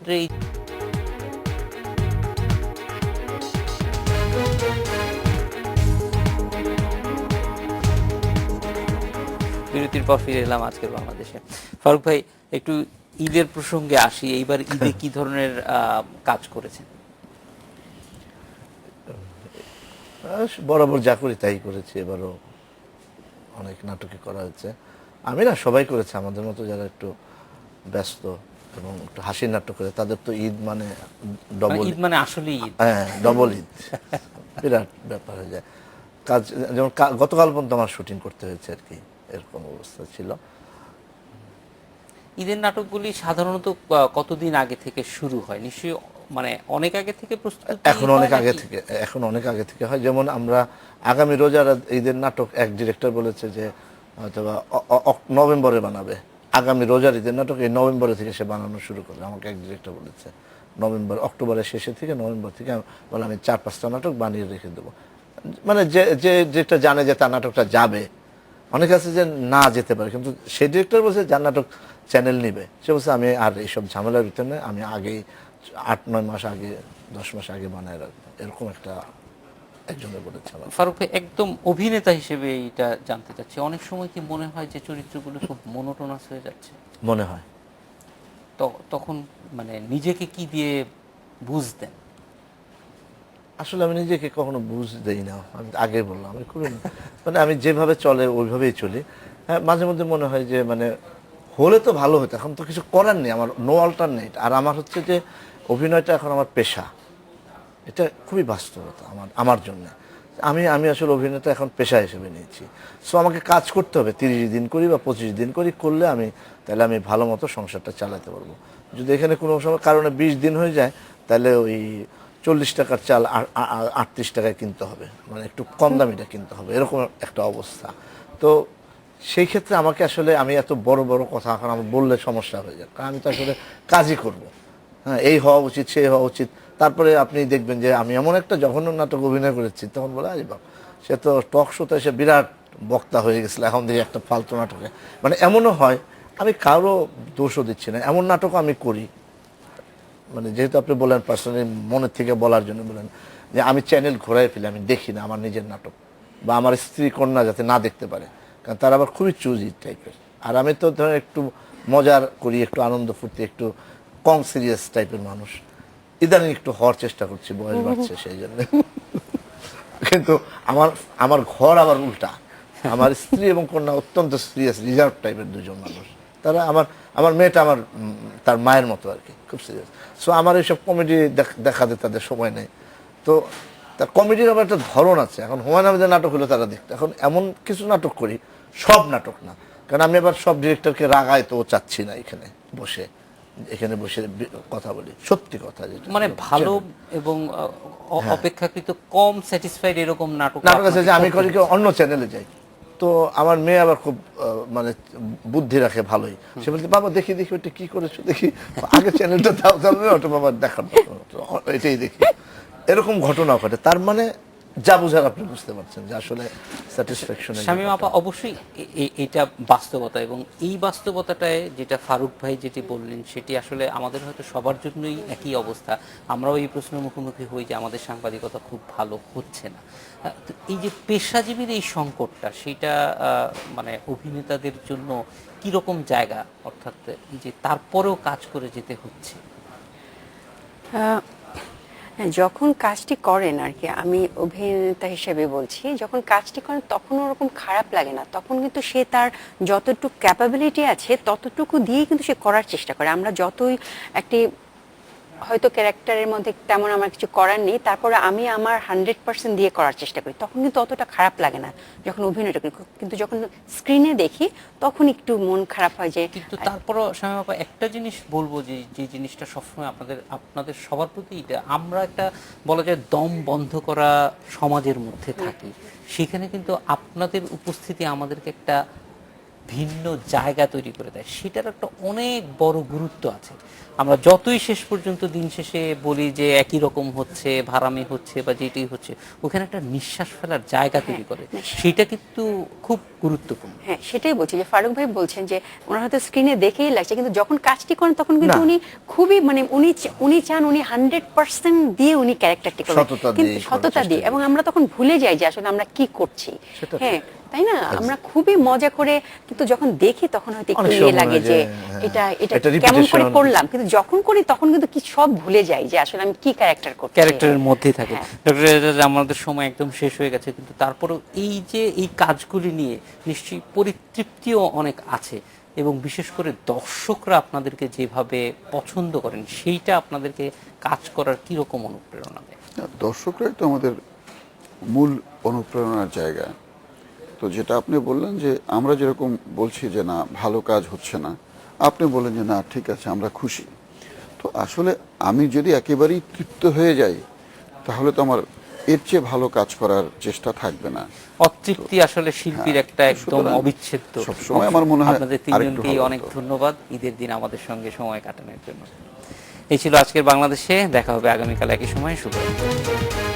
Speaker 1: বিরতির পর ফিরে এলাম আজকের বাংলাদেশে। ফারুক ভাই, একটু ঈদের প্রসঙ্গে আসি। এইবার ঈদে কি ধরনের কাজ করেছেন?
Speaker 4: বরাবর যা করি তাই করেছি, এবারও অনেক নাটকই করা হয়েছে। আমি না, সবাই করেছে, আমাদের মতো যারা একটু ব্যস্ত এবং একটু হাসির নাটক করে তাদের তো ঈদ মানে ডবল
Speaker 1: ঈদ, মানে আসলে ঈদ।
Speaker 4: হ্যাঁ, ডবল ঈদ, বিরাট ব্যাপার হয়ে যায়। কাজ যেমন গতকাল পর্যন্ত আমার শুটিং করতে হয়েছে আর কি, এরকম অবস্থা ছিল।
Speaker 1: ঈদের নাটকগুলি সাধারণত কতদিন আগে থেকে শুরু হয়? নিশ্চয়ই মানে অনেক আগে থেকে প্রস্তুতি
Speaker 4: এখন অনেক আগে থেকে হয়। যেমন আমরা আগামী রোজার ঈদের নাটক এক ডিরেক্টর বলেছে যে হয়তো নভেম্বরে বানাবে, আগামী রোজার ঈদের নাটক এই নভেম্বরে থেকে সে বানানো শুরু করবে। আমাকে এক ডিরেক্টর বলেছে অক্টোবরের শেষে থেকে নভেম্বর থেকে। বলে আমি 4-5টা নাটক বানিয়ে রেখে দেবো। মানে যে ডিরেক্টর জানে যে তার নাটকটা যাবে, অনেক আছে যে না যেতে পারে, কিন্তু সেই ডিরেক্টর বলছে যার নাটক চ্যানেল নিবে, সে বলছে আমি আর এইসব ঝামেলার ভিতরে আমি আগেই 8-9 মাস আগে 10 মাস আগে বানায় রাখবো, এরকম একটা একজনে বলেছে।
Speaker 1: ফারুক ভাই, একদম অভিনেতা হিসেবে এটা জানতে চাচ্ছি, অনেক সময় কি মনে হয় যে চরিত্রগুলো খুব মনোটোনাস হয়ে যাচ্ছে?
Speaker 4: মনে হয়।
Speaker 1: তো তখন মানে নিজেকে কি দিয়ে বুঝতেন?
Speaker 4: আসলে আমি নিজেকে কখনো বুঝ দেই না, আমি আগে বললাম, আমি খুবই মানে আমি যেভাবে চলে ওইভাবেই চলি। হ্যাঁ, মাঝে মধ্যে মনে হয় যে মানে হলে তো ভালো হতো, এখন তো কিছু করার নেই, আমার নো অল্টারনেট। আর আমার হচ্ছে যে অভিনয়টা এখন আমার পেশা, এটা খুবই বাস্তবতা আমার জন্য। আমি আসলে অভিনেতা এখন পেশা হিসেবে নিয়েছি। সো আমাকে কাজ করতে হবে, 30 দিন করি বা 25 দিন করি, করলে তাহলে আমি ভালো মতো সংসারটা চালাতে পারবো। যদি এখানে কোনো সময় কারণে 20 দিন হয়ে যায়, তাহলে ওই 40 টাকার চাল 38 টাকায় কিনতে হবে, মানে একটু কম দামিটা কিনতে হবে, এরকম একটা অবস্থা। তো সেই ক্ষেত্রে আমাকে আসলে, আমি এত বড় বড় কথা এখন আমার বললে সমস্যা হয়ে যায়, কারণ আমি তো আসলে কাজই করব। হ্যাঁ, এই হওয়া উচিত, সেই হওয়া উচিত। তারপরে আপনি দেখবেন যে আমি এমন একটা জঘন্য নাটক অভিনয় করেছি, তখন বলে আরে বাবা, সে তো টক শোতে এসে বিরাট বক্তা হয়ে গেছিল, এখন দেখি একটা ফালতু নাটকে। মানে এমনও হয়, আমি কারো দোষও দিচ্ছি না, এমন নাটকও আমি করি। মানে যেহেতু আপনি বলেন পার্সোনালি মনের থেকে বলার জন্য বলেন, যে আমি চ্যানেল ঘোরাই ফেলি, আমি দেখি না আমার নিজের নাটক, বা আমার স্ত্রী কন্যা যাতে না দেখতে পারে, কারণ তারা আবার খুবই চুজি টাইপের। আর আমি তো ধরেন একটু মজার করি, একটু আনন্দ ফুর্তি, একটু কম সিরিয়াস টাইপের মানুষ। ইদানিং একটু হওয়ার চেষ্টা করছি, বয়স বাড়ছে সেই জন্য। কিন্তু আমার ঘর আবার উল্টা, আমার স্ত্রী এবং কন্যা অত্যন্ত সিরিয়াস রিজার্ভ টাইপের দুজন মানুষ। তারা আমার মেয়েটা তার মায়ের মতো আর কি, খুব সিরিয়াস। সো আমার এইসব কমেডি দেখাতে তাদের সময় নেই। তো তার কমেডির আবার একটা ধরন আছে। এখন হুমায়ুন আহমেদের নাটক হলো তারা দেখতে, এখন এমন কিছু নাটক করি, সব নাটক না, কারণ আমি আবার সব ডিরেক্টরকে রাগাই তো চাচ্ছি না। এখানে বসে কথা বলি, সত্যি কথা যেটা
Speaker 1: মানে ভালো এবং অপেক্ষাকৃত কম স্যাটিসফাইড এরকম নাটক
Speaker 4: আছে যে আমি করি অন্য চ্যানেলে যাই। তো আমার মেয়ে আবার খুব মানে বুদ্ধি রাখে ভালোই, সে বলতে বাবা দেখি ওটা কি করেছো, দেখি আগে চ্যানেলটা দাও, তাহলে ওটা বাবা দেখার, এটাই দেখি। এরকম ঘটনা ঘটে। তার মানে যা বুঝার আপনি বুঝতে পারছেন যে আসলে স্যাটিসফ্যাকশন।
Speaker 1: শামীম আপা, অবশ্যই এটা বাস্তবতা, এবং এই বাস্তবতাটায় যেটা ফারুক ভাই যেটি বললেন, সেটি আসলে আমাদের হয়তো সবার জন্যই একই অবস্থা। আমরাও এই প্রশ্নের মুখোমুখি হই যে আমাদের সাংবাদিকতা খুব ভালো হচ্ছে না। তো এই যে পেশাজীবীর এই সংকটটা, সেটা মানে অভিনেতাদের জন্য কিরকম জায়গা, অর্থাৎ এই যে তারপরেও কাজ করে যেতে হচ্ছে?
Speaker 3: হ্যাঁ, যখন কাজটি করেন আর কি, আমি অভিনেতা হিসেবে বলছি, যখন কাজটি করেন তখন ওরকম খারাপ লাগে না, তখন কিন্তু সে তার যতটুকু ক্যাপাবিলিটি আছে ততটুকু দিয়ে কিন্তু সে করার চেষ্টা করে। আমরা যতই একটি হয়তো ক্যারেক্টারের মধ্যে তেমন আমার কিছু করার নেই, তারপরে আমি আমার 100% দিয়ে করার চেষ্টা করি, তখন কিন্তু অতটা খারাপ লাগে না যখন অভিনয়টা করি। কিন্তু যখন স্ক্রিনে দেখি তখন একটু মন খারাপ হয় যে।
Speaker 1: কিন্তু তারপরও শামীমা আপা একটা জিনিস বলবো, যে যে জিনিসটা সবসময় আপনাদের সবার প্রতি, আমরা একটা বলা যায় দম বন্ধ করা সমাজের মধ্যে থাকি, সেখানে কিন্তু আপনাদের উপস্থিতি আমাদেরকে একটা ভিন্ন জায়গা তৈরি করে দেয়, সেটার একটা অনেক বড় গুরুত্ব আছে। আমরা যতই শেষ পর্যন্ত দিন শেষে বলি যে একই রকম হচ্ছে, ভাড়ামি হচ্ছে বা যেটাই হচ্ছে, ওখানে একটা নিঃশ্বাস ফেলার জায়গা তৈরি করে, সেটা কিন্তু খুব গুরুত্বপূর্ণ।
Speaker 3: হ্যাঁ, সেটাই বলছি যে ফারুক ভাই বলছেন যে ওনার হয়তো স্ক্রিনে দেখেই লাগছে, কিন্তু যখন কাজটি করেন তখন কিন্তু
Speaker 4: না।
Speaker 3: উনি খুবই মানে উনি চান উনি 100% দিয়ে উনি ক্যারেক্টারটি করবেন,
Speaker 4: সততা
Speaker 3: কিন্তু
Speaker 4: দিয়ে করার
Speaker 3: সততা
Speaker 4: চেষ্টা
Speaker 3: দিয়ে,
Speaker 4: করেন।
Speaker 3: এবং আমরা তখন ভুলে যাই যে আসলে আমরা কি করছি।
Speaker 4: সেটা
Speaker 3: হ্যাঁ, তাই না? আমরা খুবই মজা করে, কিন্তু যখন দেখি তখন হয়তো একটু
Speaker 4: অনেক
Speaker 3: ইয়ে
Speaker 4: সময়
Speaker 3: লাগে যে
Speaker 4: হ্যাঁ,
Speaker 3: এটা
Speaker 4: এটা
Speaker 3: কেমন করে
Speaker 4: repetition।
Speaker 3: করলাম, কিন্তু যখন করি তখন কিন্তু কি সব ভুলে যাই যে আসলে আমি কি ক্যারেক্টার করছি।
Speaker 1: ক্যারেক্টারের মধ্যেই থাকে।
Speaker 3: হ্যাঁ।
Speaker 1: ডক্টর এজাজ, আমাদের সময় একদম শেষ হয়ে গেছে, কিন্তু তারপরেও এই যে এই কাজগুলি নিয়ে নিশ্চয়ই পরিতৃপ্তিও অনেক আছে, এবং বিশেষ করে দর্শকরা আপনাদেরকে যেভাবে পছন্দ করেন, সেইটা আপনাদেরকে কাজ করার কিরকম অনুপ্রেরণা দেয়?
Speaker 2: দর্শকরাই তো আমাদের মূল অনুপ্রেরণার জায়গা। তো যেটা আপনি বললেন যে আমরা যেরকম বলছি যে না ভালো কাজ হচ্ছে না, আপনি বললেন যে না ঠিক আছে আমরা খুশি। তো আসলে আমি যদি একেবারেই তৃপ্ত হয়ে যাই তাহলে তো আমার এর চেয়ে ভালো কাজ করার চেষ্টা থাকবে না।
Speaker 1: অতৃপ্তি আসলে শিল্পীর একটা একদম
Speaker 2: সুতরাং
Speaker 1: অবিচ্ছেদ্য।
Speaker 2: সবসময় আমার মনে হয়
Speaker 1: আপনাদের
Speaker 2: আরেকটু
Speaker 1: তিনজনকেই
Speaker 2: ভালো
Speaker 1: অনেক
Speaker 2: হতো।
Speaker 1: ধন্যবাদ ঈদের দিন আমাদের সঙ্গে সময় কাটানোর জন্য। এই ছিল আজকের বাংলাদেশে, দেখা হবে আগামীকাল একই সময়। শুভরাত্রি।